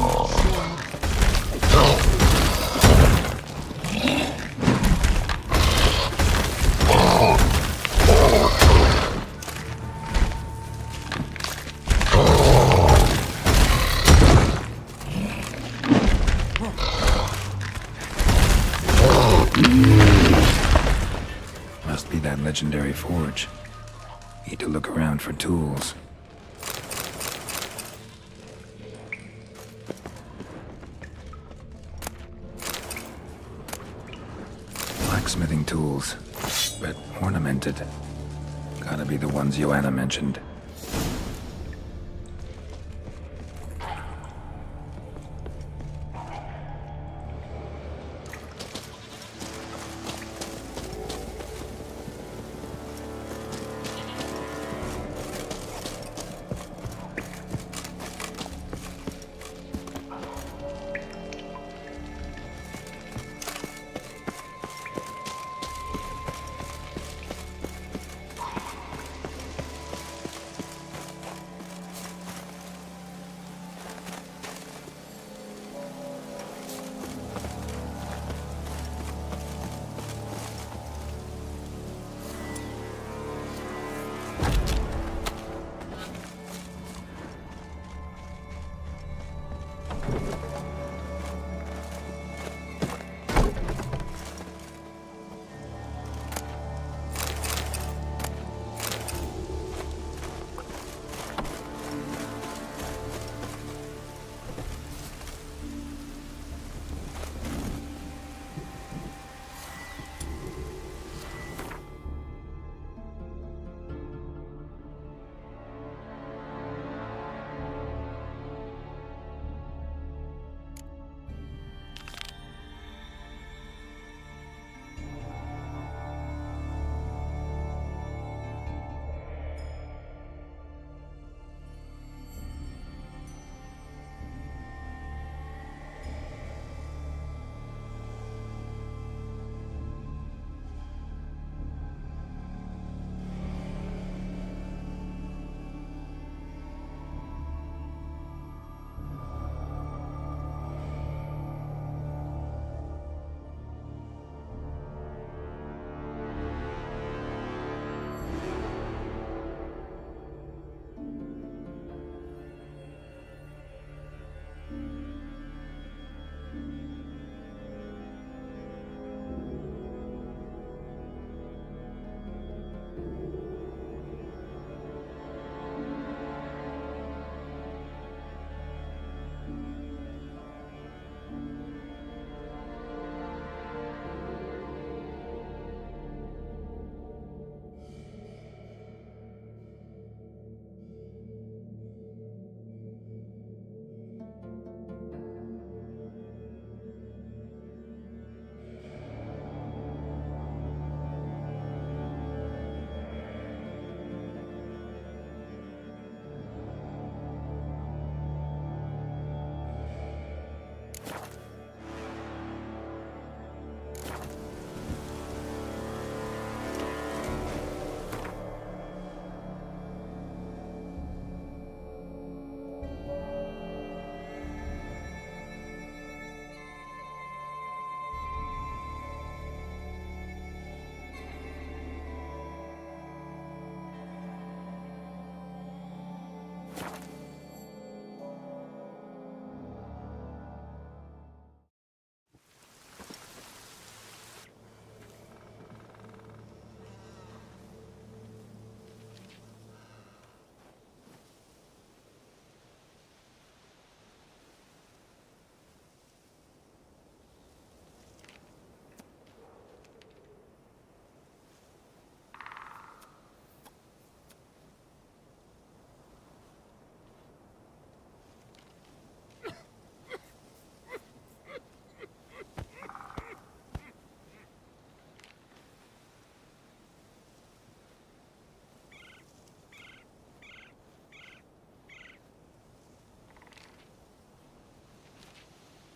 Must be that legendary forge. Need to look around for tools. Blacksmithing tools, but ornamented. Gotta be the ones Joanna mentioned.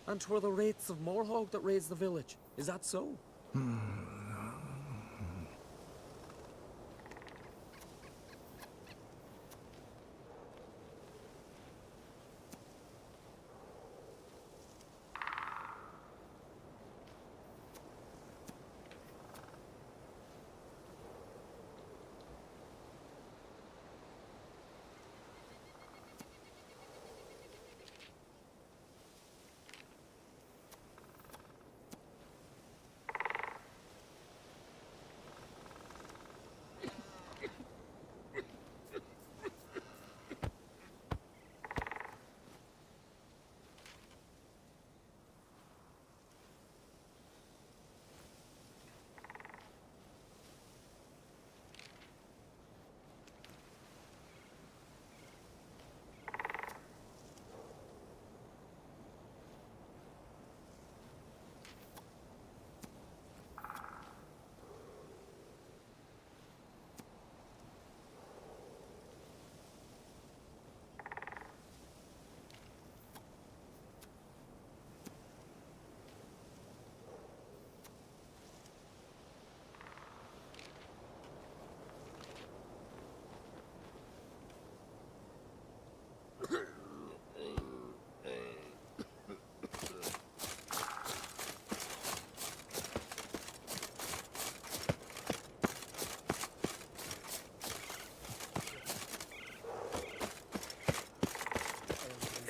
And 'twere the wraiths of Morhog that raised the village. Is that so?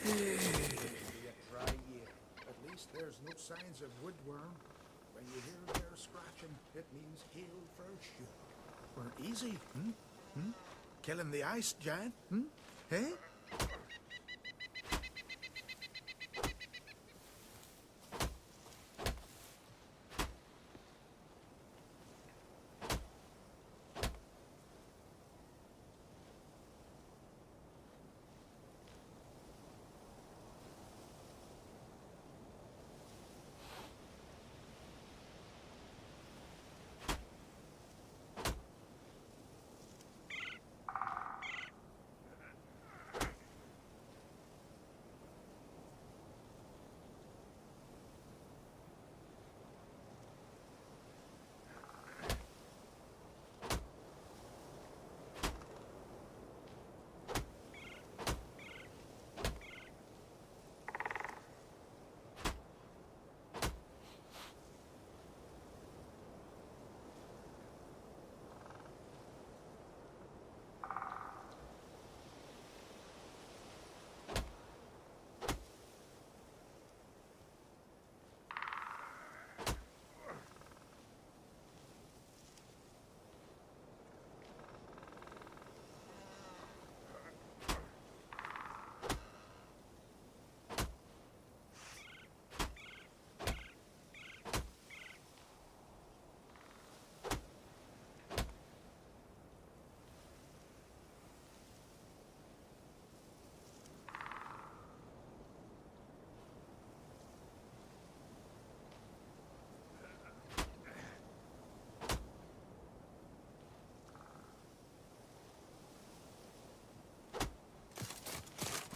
At least there's no signs of woodworm. When you hear their scratching, it means hail for sure. We're easy, Killing the ice giant, Hey?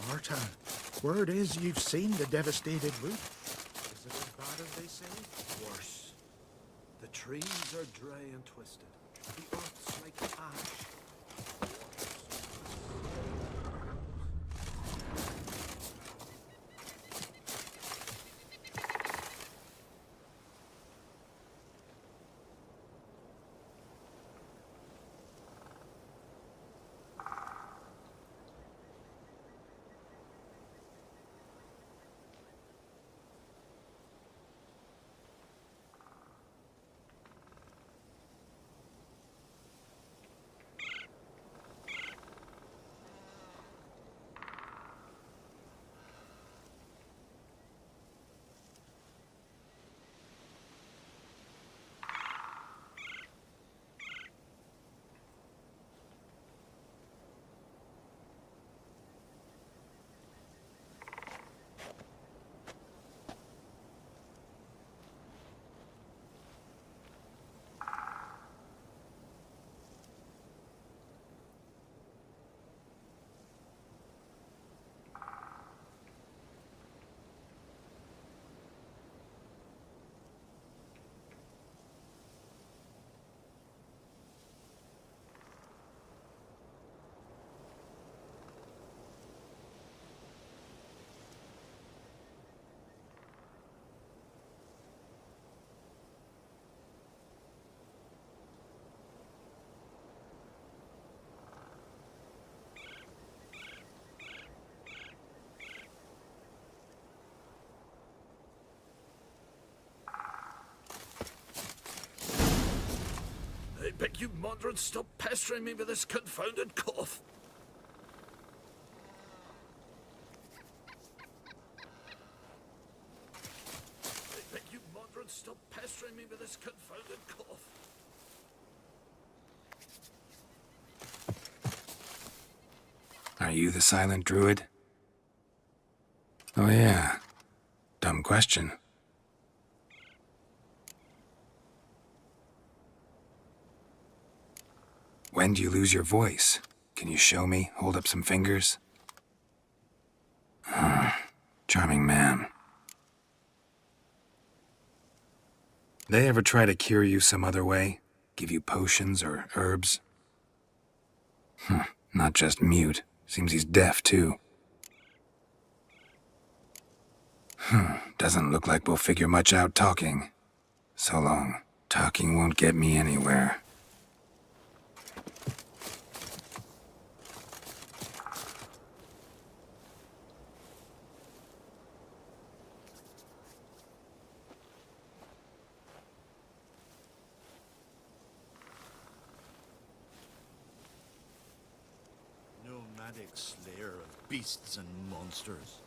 Martin, word is you've seen the devastated root. Is it as bad as they say? Worse. The trees are dry and twisted. The earth's like ash. I beg you, Modred, stop pestering me with this confounded cough. I beg you, Modred, stop pestering me with this confounded cough. Are you the silent druid? Oh yeah. Dumb question. When do you lose your voice? Can you show me? Hold up some fingers? Charming man. They ever try to cure you some other way? Give you potions or herbs? Not just mute. Seems he's deaf, too. Doesn't look like we'll figure much out talking. So long. Talking won't get me anywhere. nomadic slayer of beasts and monsters.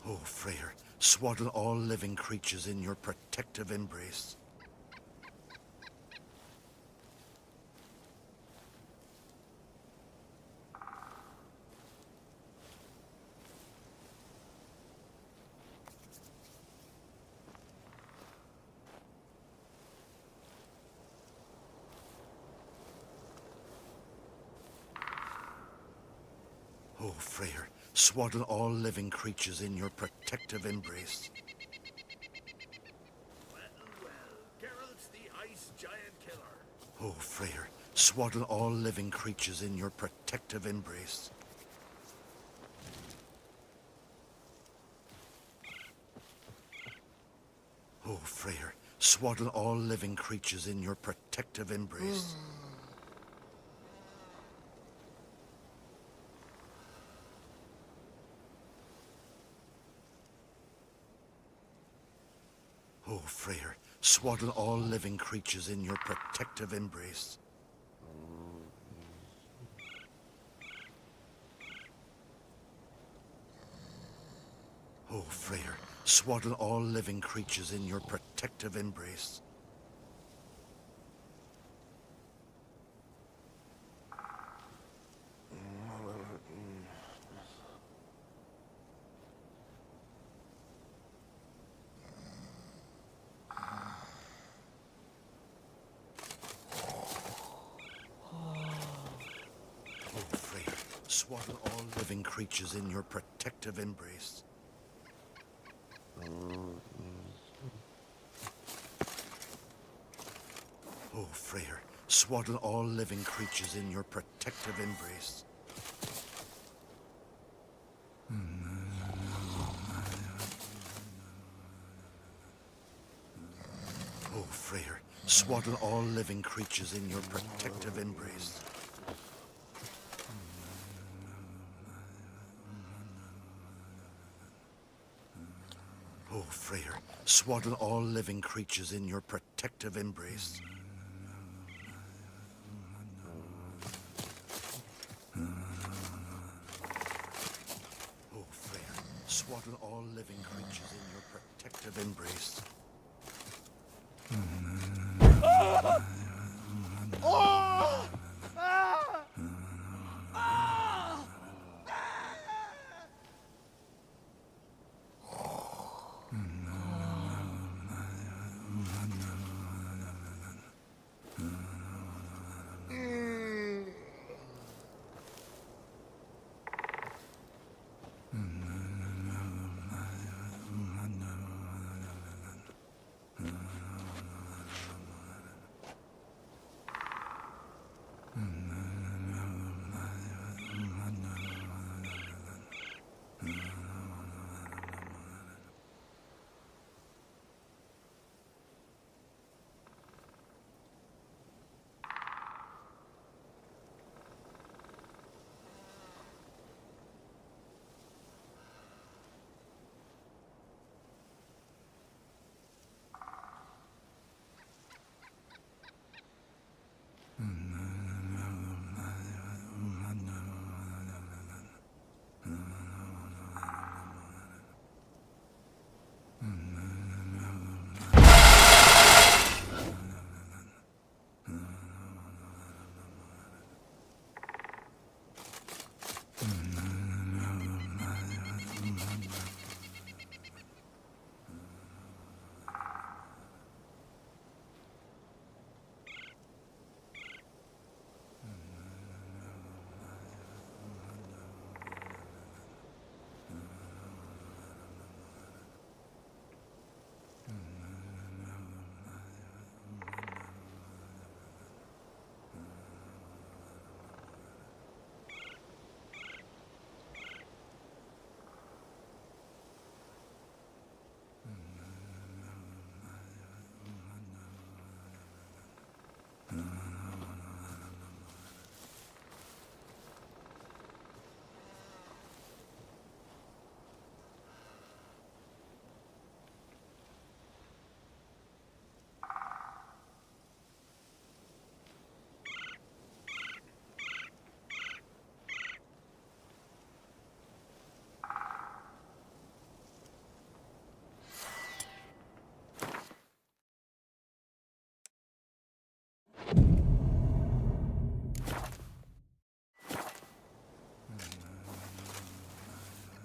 Oh, Freyr, swaddle all living creatures in your protective embrace. Oh, Freyr, swaddle all living creatures in your protective embrace. Geralt's the ice giant killer. Oh, Freyr, swaddle all living creatures in your protective embrace. Oh, Freyr, swaddle all living creatures in your protective embrace. Oh, Freyr, swaddle all living creatures in your protective embrace. Oh, Freyr, swaddle all living creatures in your protective embrace. Swaddle all living creatures in your protective embrace. Oh, Freyr, swaddle all living creatures in your protective embrace. Oh, Freyr, swaddle all living creatures in your protective embrace. Oh, Freyr, swaddle all living creatures in your protective embrace. Oh, Freyr, swaddle all living creatures in your protective embrace.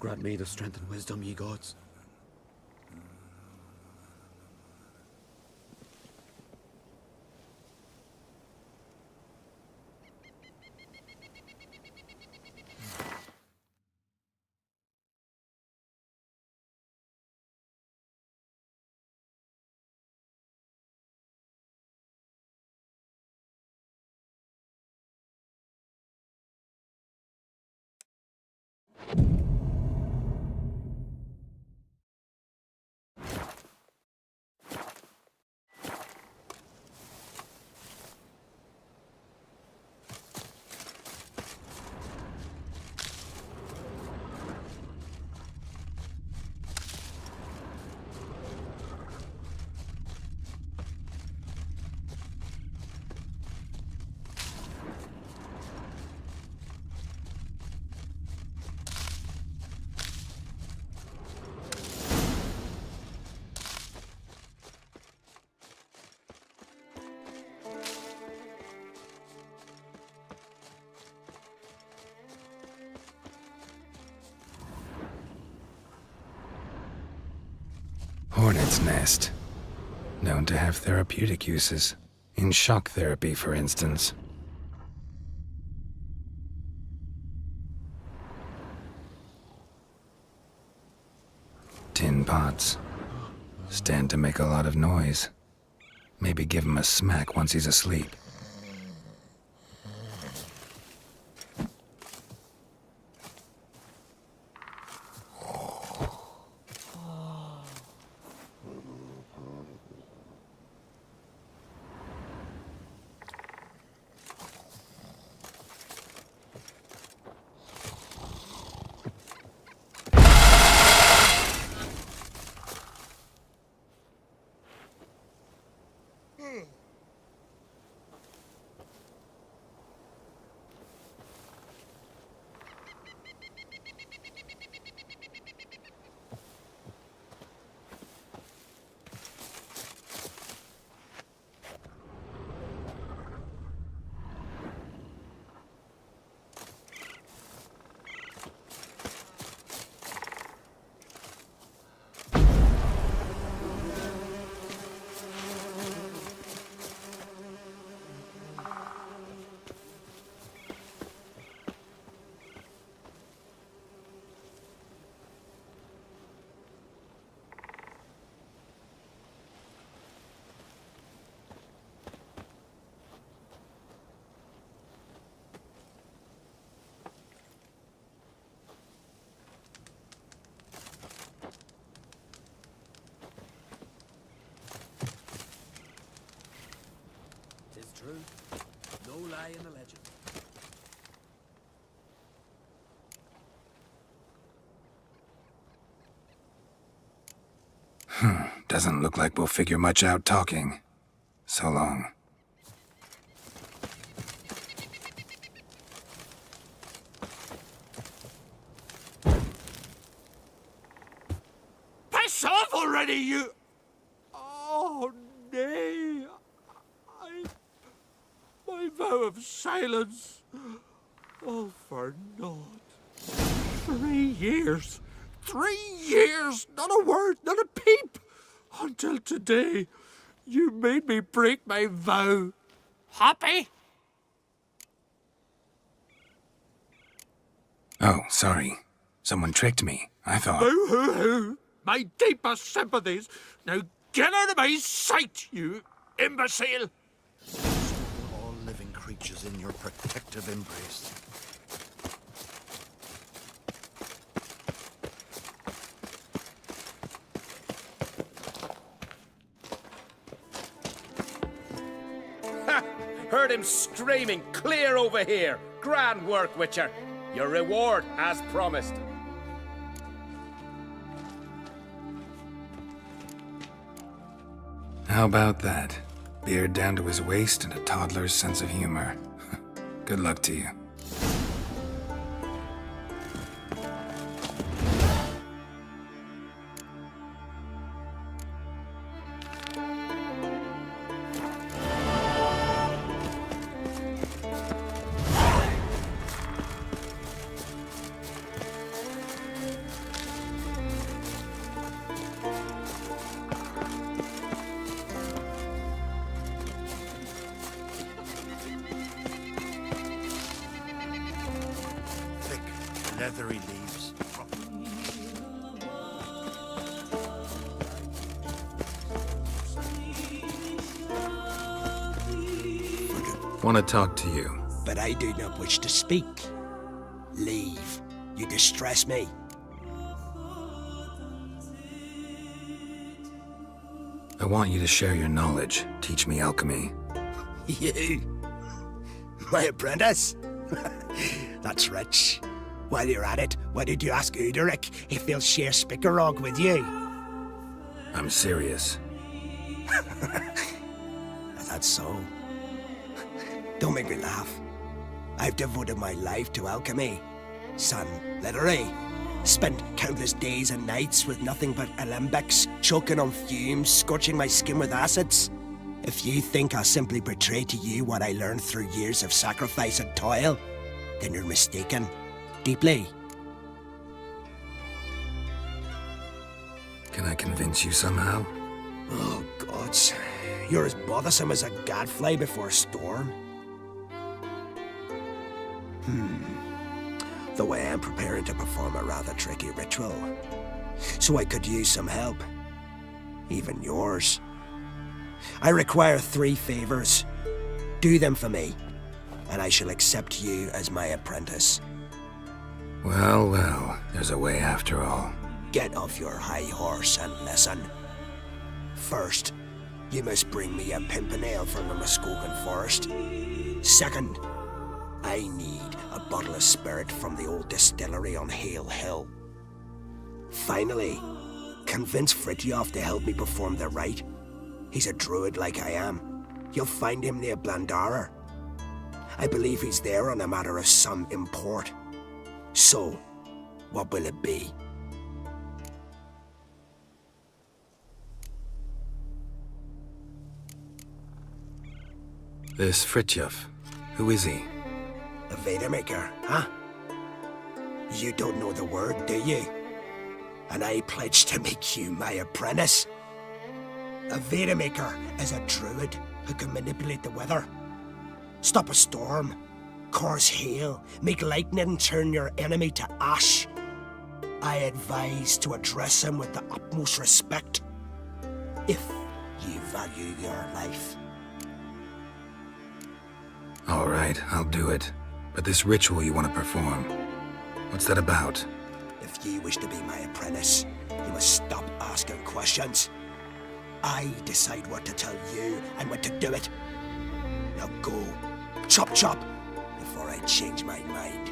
Grant me the strength and wisdom, ye gods. Hornet's nest. Known to have therapeutic uses. In shock therapy, for instance. Tin pots. Stand to make a lot of noise. Maybe give him a smack once he's asleep. True. No lie in the legend. Doesn't look like we'll figure much out talking. So long. Piss off already, you... Oh, nay. My vow of silence. Oh, for naught. 3 years. 3 years! Not a word, not a peep! Until today, you made me break my vow. Happy? Oh, sorry. Someone tricked me. I thought... Boo-hoo-hoo! My deepest sympathies. Now get out of my sight, you imbecile! All living creatures in your protective embrace. Heard him screaming clear over here. Grand work, Witcher. Your reward as promised. How about that? Beard down to his waist and a toddler's sense of humor. Good luck to you. leathery leaves. Want to talk to you. But I do not wish to speak. Leave. You distress me. I want you to share your knowledge. Teach me alchemy. You? My apprentice? That's rich. While you're at it, why did you ask Uderic if he'll share Spikarog with you? I'm serious. That's so. Don't make me laugh. I've devoted my life to alchemy. Son, literally. Spent countless days and nights with nothing but alembics, choking on fumes, scorching my skin with acids. If you think I'll simply portray to you what I learned through years of sacrifice and toil, then you're mistaken. Deeply. Can I convince you somehow? Oh, gods. You're as bothersome as a gadfly before a storm. Though I am preparing to perform a rather tricky ritual. So I could use some help. Even yours. I require 3 favors. Do them for me, and I shall accept you as my apprentice. Well, well, there's a way after all. Get off your high horse and listen. First, you must bring me a pimpernel from the Muskokan forest. Second, I need a bottle of spirit from the old distillery on Hale Hill. Finally, convince Fritjof to help me perform the rite. He's a druid like I am. You'll find him near Blandara. I believe he's there on a matter of some import. So, what will it be? This Fritjof, who is he? A Vedamaker, huh? You don't know the word, do you? And I pledge to make you my apprentice. A Vedamaker is a druid who can manipulate the weather. Stop a storm, cause hail, make lightning turn your enemy to ash. I advise to address him with the utmost respect, if you value your life. All right, I'll do it. But this ritual you want to perform, what's that about? If you wish to be my apprentice, you must stop asking questions. I decide what to tell you and when to do it. Now go, chop chop, before I change my mind.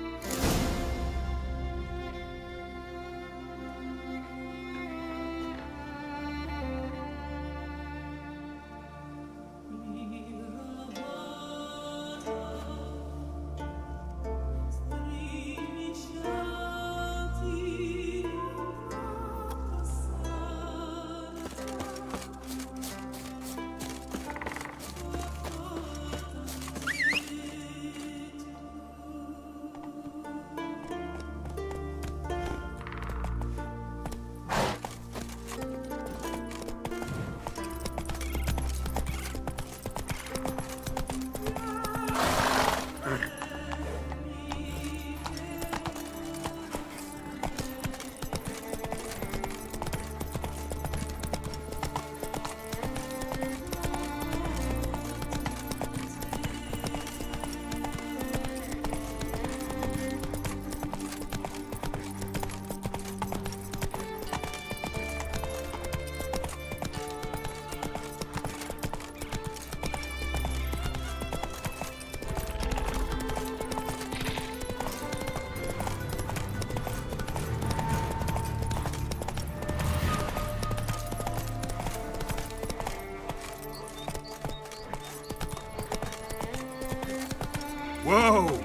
Whoa!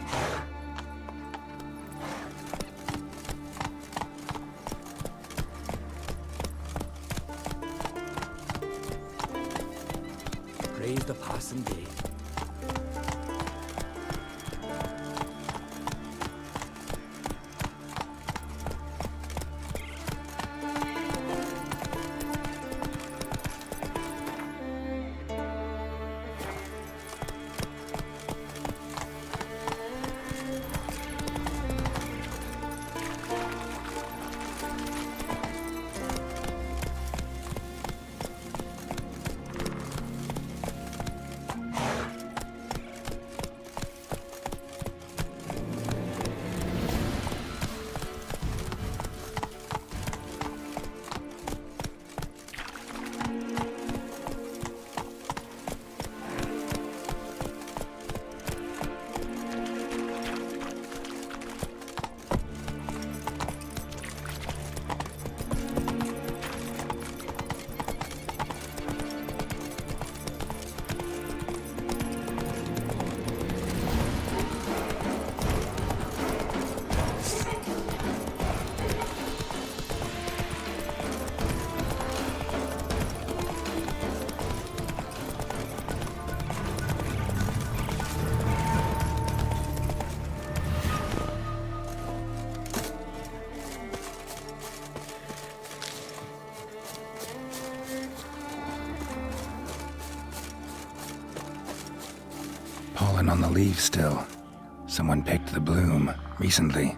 Praise the passing day. pollen on the leaves still. Someone picked the bloom recently.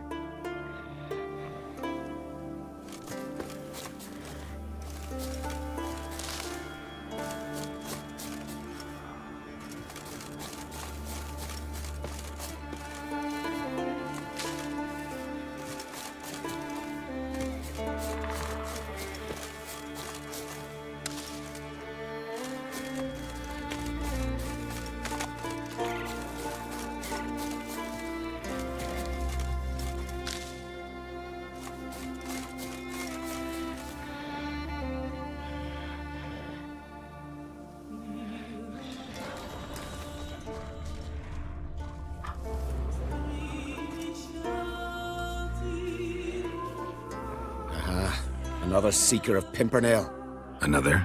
Another seeker of Pimpernel. Another?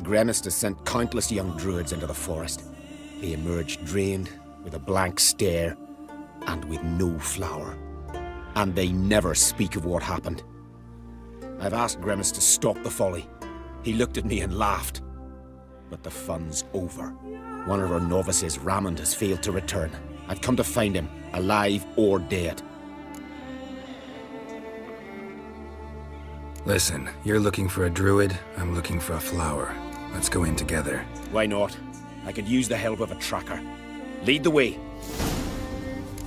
Gremist has sent countless young druids into the forest. They emerge drained, with a blank stare, and with no flower. And they never speak of what happened. I've asked Gremist to stop the folly. He looked at me and laughed. But the fun's over. One of our novices, Rammond, has failed to return. I've come to find him, alive or dead. Listen, you're looking for a druid, I'm looking for a flower. Let's go in together. Why not? I could use the help of a tracker. Lead the way.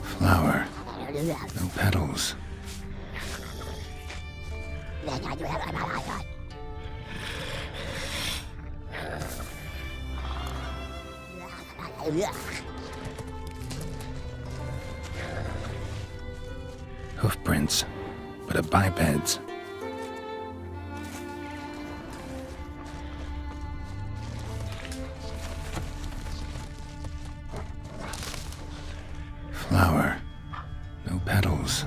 Flower. No petals. Hoofprints, but a biped's. Flower. No petals.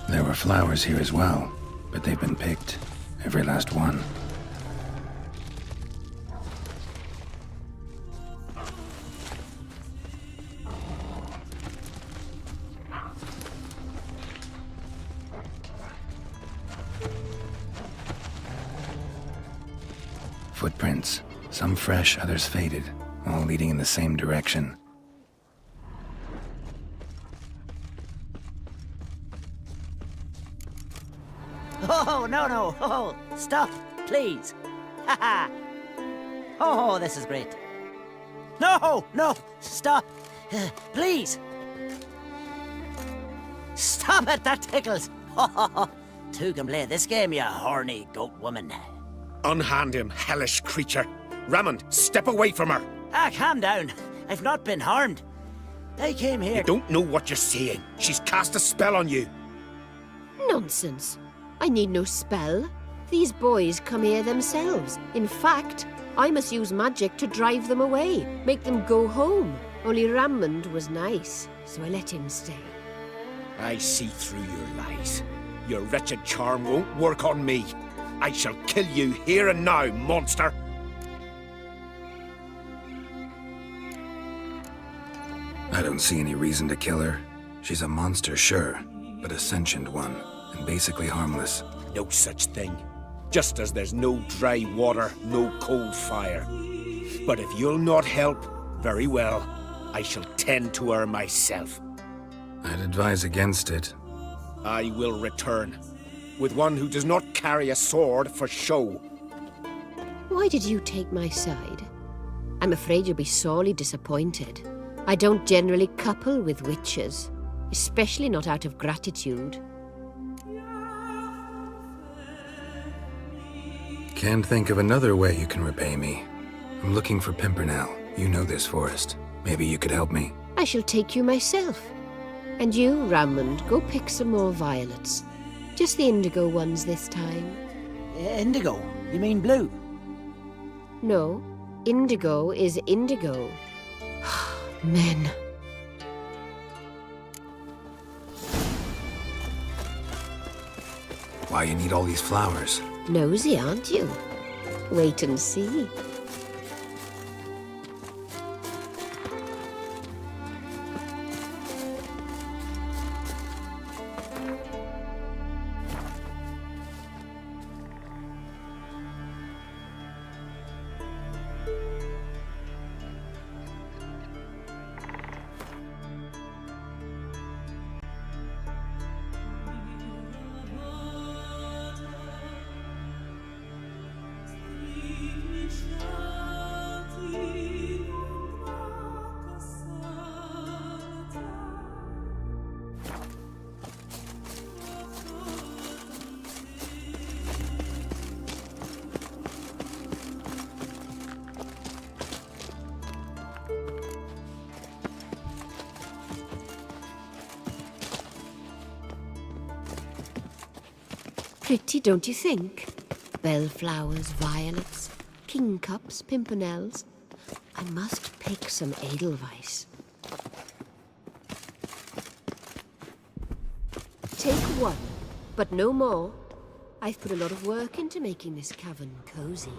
There were flowers here as well, but they've been picked. Every last one. Footprints. Some fresh, others faded, all leading in the same direction. Oh, no. Oh, stop, please. Haha. Oh, this is great. No, stop. Please. Stop it, that tickles. Two can play this game, you horny goat woman. Unhand him, hellish creature. Rammond, step away from her. Calm down. I've not been harmed. I came here... You don't know what you're saying. She's cast a spell on you. Nonsense. I need no spell. These boys come here themselves. In fact, I must use magic to drive them away, make them go home. Only Rammond was nice, so I let him stay. I see through your lies. Your wretched charm won't work on me. I shall kill you here and now, monster! I don't see any reason to kill her. She's a monster, sure, but a sentient one, and basically harmless. No such thing. Just as there's no dry water, no cold fire. But if you'll not help, very well. I shall tend to her myself. I'd advise against it. I will return. With one who does not carry a sword for show. Why did you take my side? I'm afraid you'll be sorely disappointed. I don't generally couple with witches, especially not out of gratitude. Can't think of another way you can repay me. I'm looking for Pimpernel. You know this forest. Maybe you could help me. I shall take you myself. And you, Rammond, go pick some more violets. Just the indigo ones this time. Indigo? You mean blue? No, indigo is indigo. Men. Why you need all these flowers? Nosy, aren't you? Wait and see. Pretty, don't you think? Bellflowers, violets, kingcups, pimpernels. I must pick some Edelweiss. Take one, but no more. I've put a lot of work into making this cavern cozy.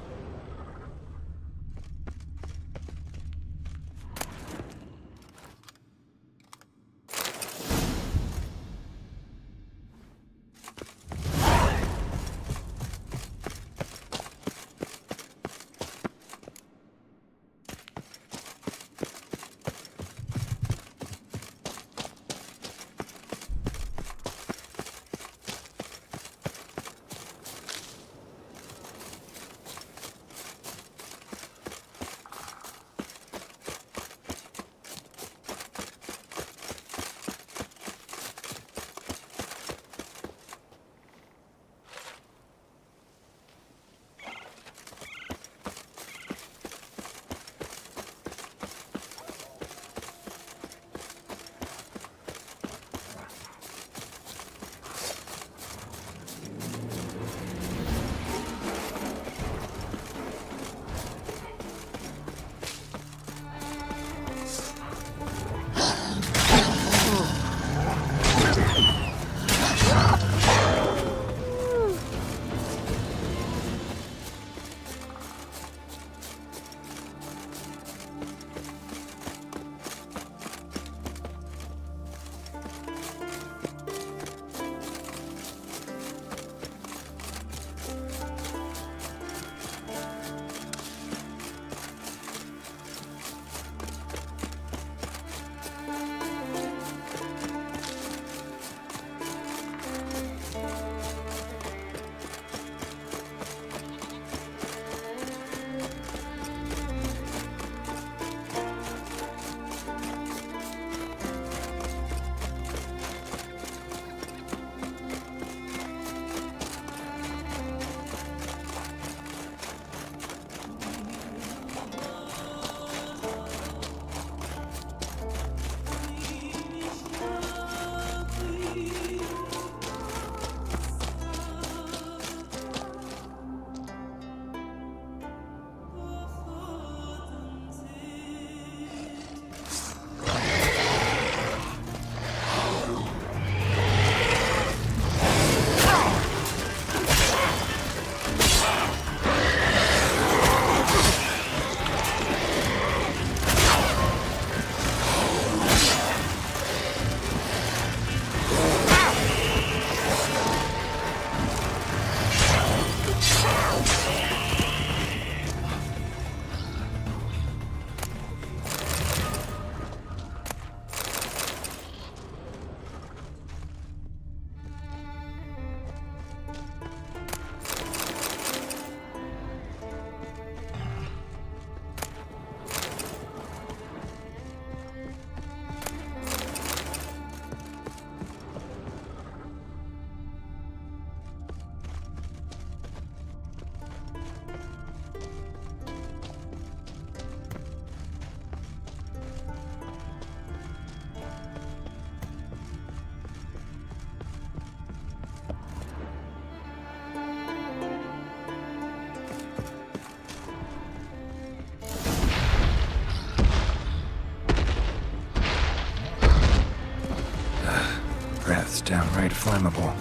Breath's downright flammable.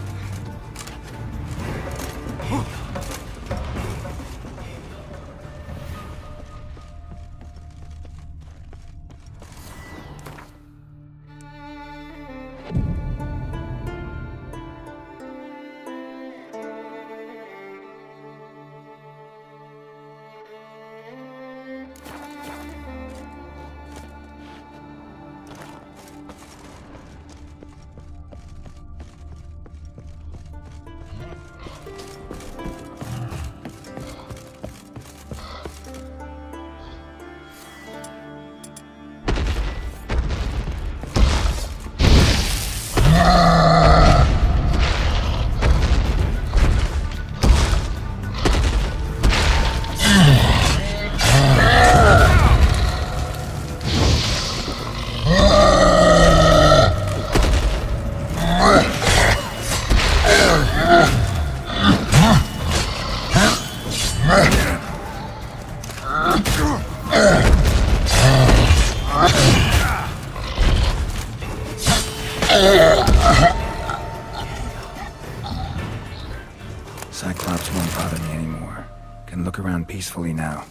Cyclops won't bother me anymore. Can look around peacefully now.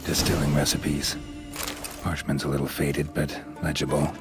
Distilling recipes. Parchment's a little faded, but legible.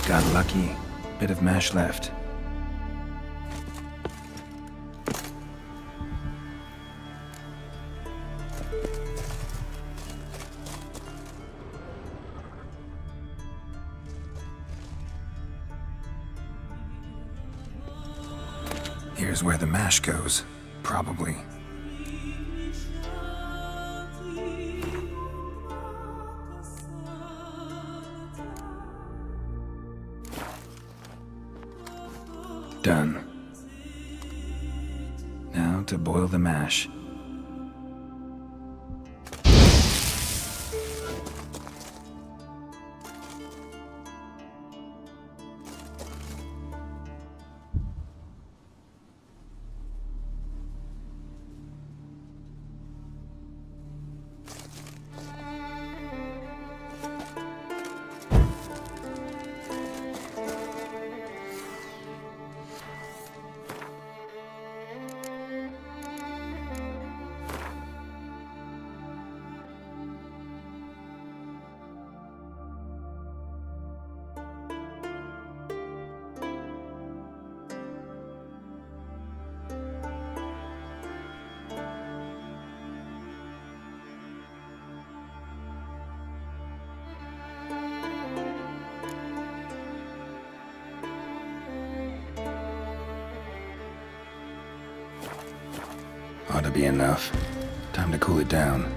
Got lucky. Bit of mash left. Here's where the mash goes, probably. Done. Now to boil the mash. Ought to be enough. Time to cool it down.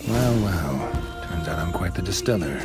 Well, well. Turns out I'm quite the distiller.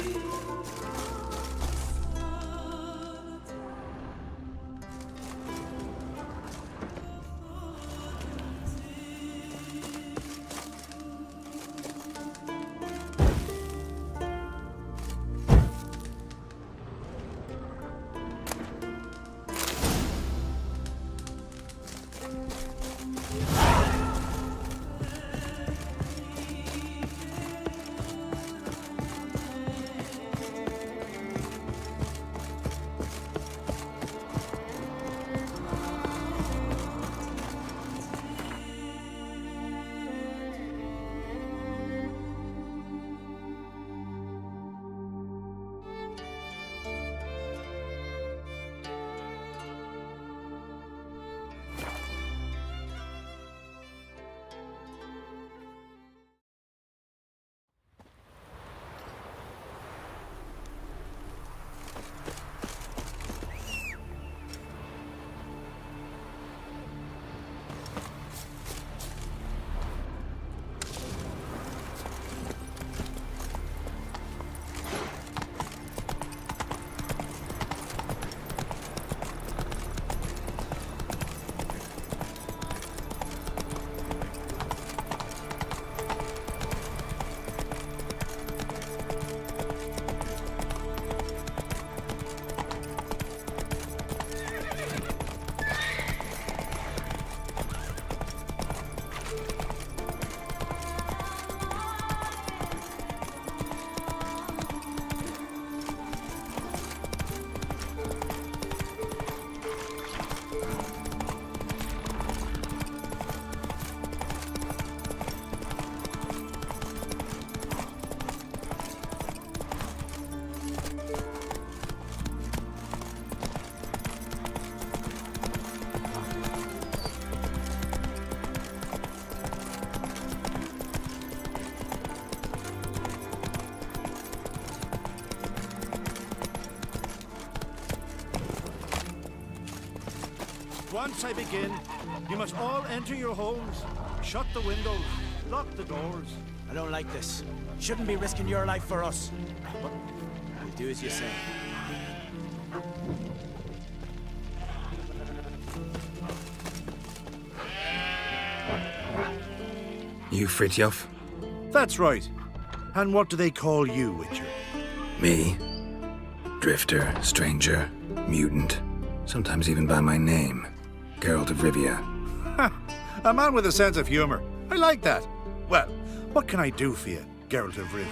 Once I begin, you must all enter your homes, shut the windows, lock the doors. I don't like this. Shouldn't be risking your life for us. But we'll do as you say. You Fritjof? That's right. And what do they call you, Witcher? Me? Drifter, stranger, mutant. Sometimes even by my name. Geralt of Rivia. Ha! A man with a sense of humor. I like that. Well, what can I do for you, Geralt of Rivia?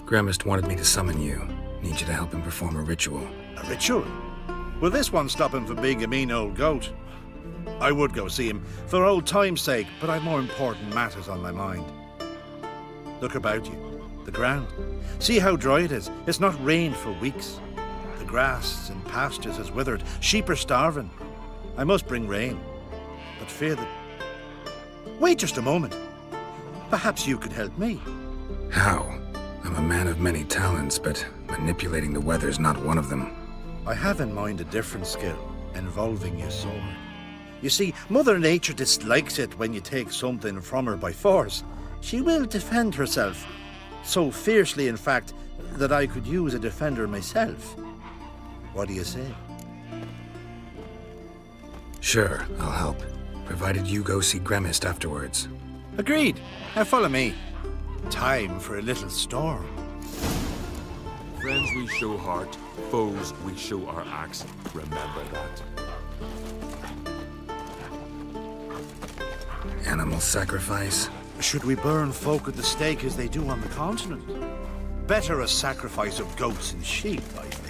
Gremist wanted me to summon you. Need you to help him perform a ritual. A ritual? Will this one stop him from being a mean old goat? I would go see him for old time's sake, but I've more important matters on my mind. Look about you. The ground. See how dry it is. It's not rained for weeks. The grass in pastures has withered. Sheep are starving. I must bring rain, but fear that... Wait just a moment. Perhaps you could help me. How? I'm a man of many talents, but manipulating the weather's not one of them. I have in mind a different skill, involving your sword. You see, Mother Nature dislikes it when you take something from her by force. She will defend herself. So fiercely, in fact, that I could use a defender myself. What do you say? Sure, I'll help. Provided you go see Gremist afterwards. Agreed. Now follow me. Time for a little storm. Friends we show heart, foes we show our axe. Remember that. Animal sacrifice? Should we burn folk at the stake as they do on the continent? Better a sacrifice of goats and sheep, I think.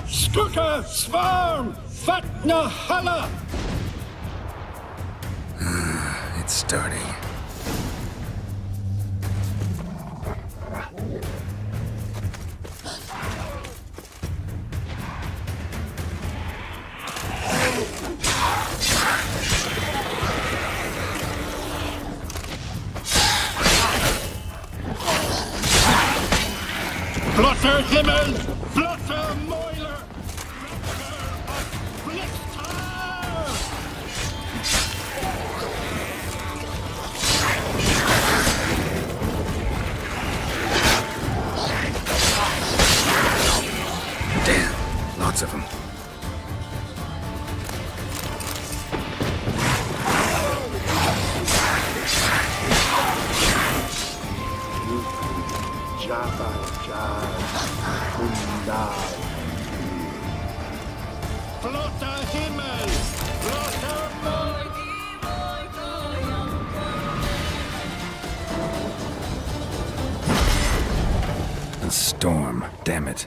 Skuka, Svarm, Fatna Hala! It's starting. Blotter Himmel, Blotter Moiler, Damn, lots of them. Blotter Himmel, Blotter A storm, damn it.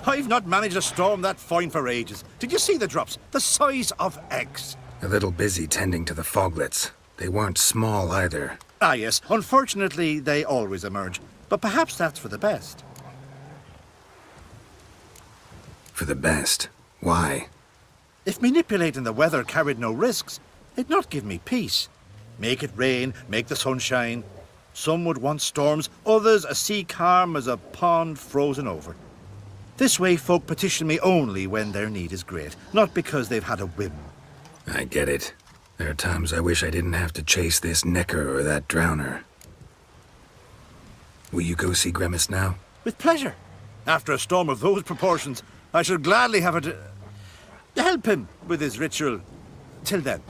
I've not managed a storm that fine for ages. Did you see the drops? The size of eggs. A little busy tending to the foglets. They weren't small either. Ah, yes. Unfortunately, they always emerge. But perhaps that's for the best. For the best? Why? If manipulating the weather carried no risks, it'd not give me peace. Make it rain, make the sun shine. Some would want storms, others a sea calm as a pond frozen over. This way folk petition me only when their need is great, not because they've had a whim. I get it. There are times I wish I didn't have to chase this necker or that drowner. Will you go see Gremist now? With pleasure. After a storm of those proportions, I should gladly have it to help him with his ritual. Till then.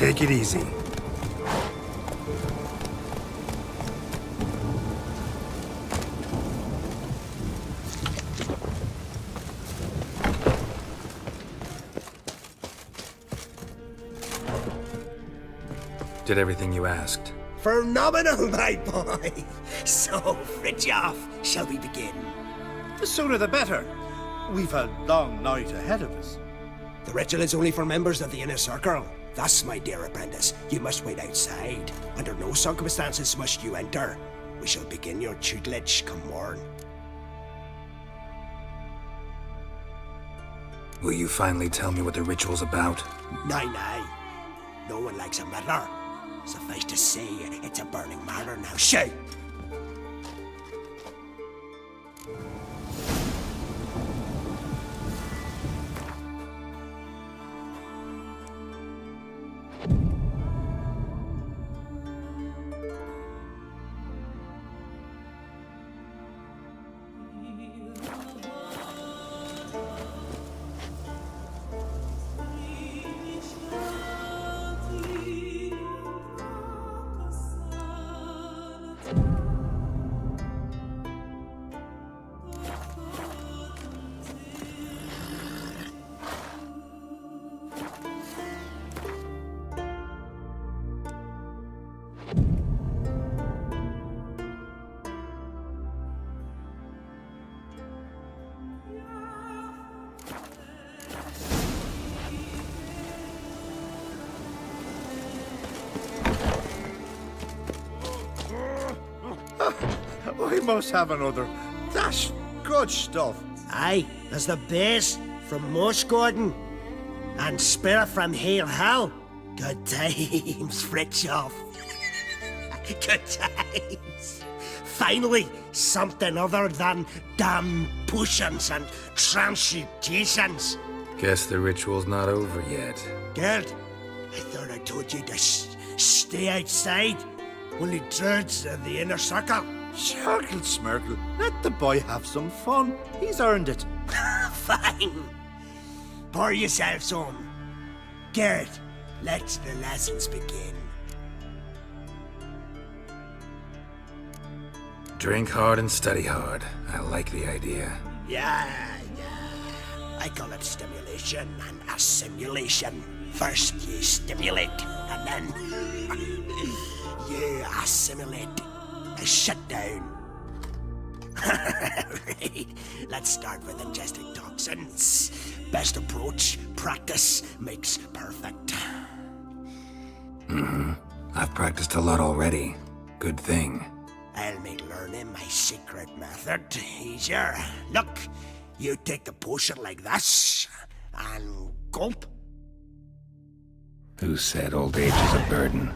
Take it easy. Did everything you asked. Phenomenal, my boy. So, Fridtjof, shall we begin? The sooner the better. We've a long night ahead of us. The ritual is only for members of the inner circle. Thus, my dear apprentice, you must wait outside. Under no circumstances must you enter. We shall begin your tutelage come morn. Will you finally tell me what the ritual's about? Nay. No one likes a meddler. Suffice to say, it's a burning matter now. Shout! We must have another. That's good stuff. Aye, there's the base from Moss Gordon and Spirit from Hale Hell. Good times, Fritjof. Good times. Finally, something other than damn potions and transmutations. Guess the ritual's not over yet. Gerd, I thought I told you to stay outside. Only druids in the inner circle. Smirkle, Smirkle. Let the boy have some fun. He's earned it. Fine. Pour yourselves home. Gerd, let the lessons begin. Drink hard and study hard. I like the idea. Yeah. I call it stimulation and assimilation. First you stimulate, and then you assimilate. Shut down. Right. Let's start with ingesting toxins. Best approach, practice makes perfect. I've practiced a lot already. Good thing. I'll make learning my secret method easier. Look, you take the potion like this, and gulp. Who said old age is a burden?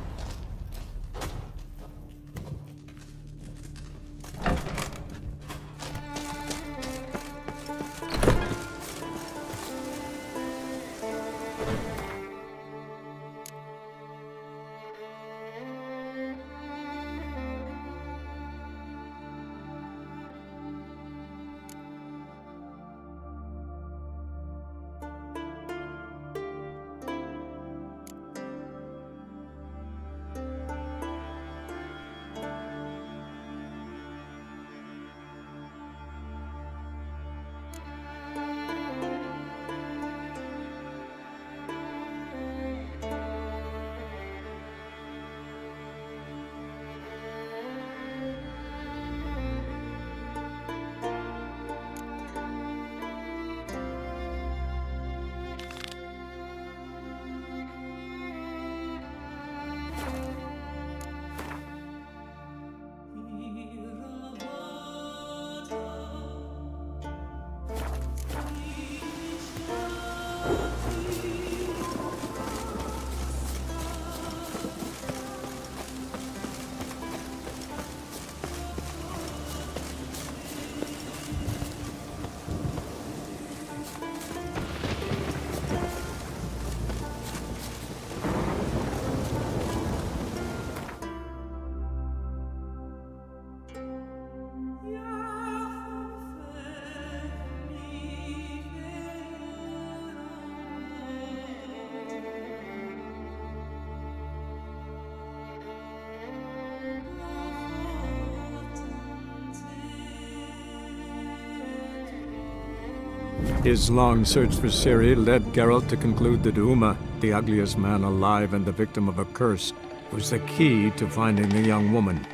His long search for Ciri led Geralt to conclude that Uma, the ugliest man alive and the victim of a curse, was the key to finding the young woman.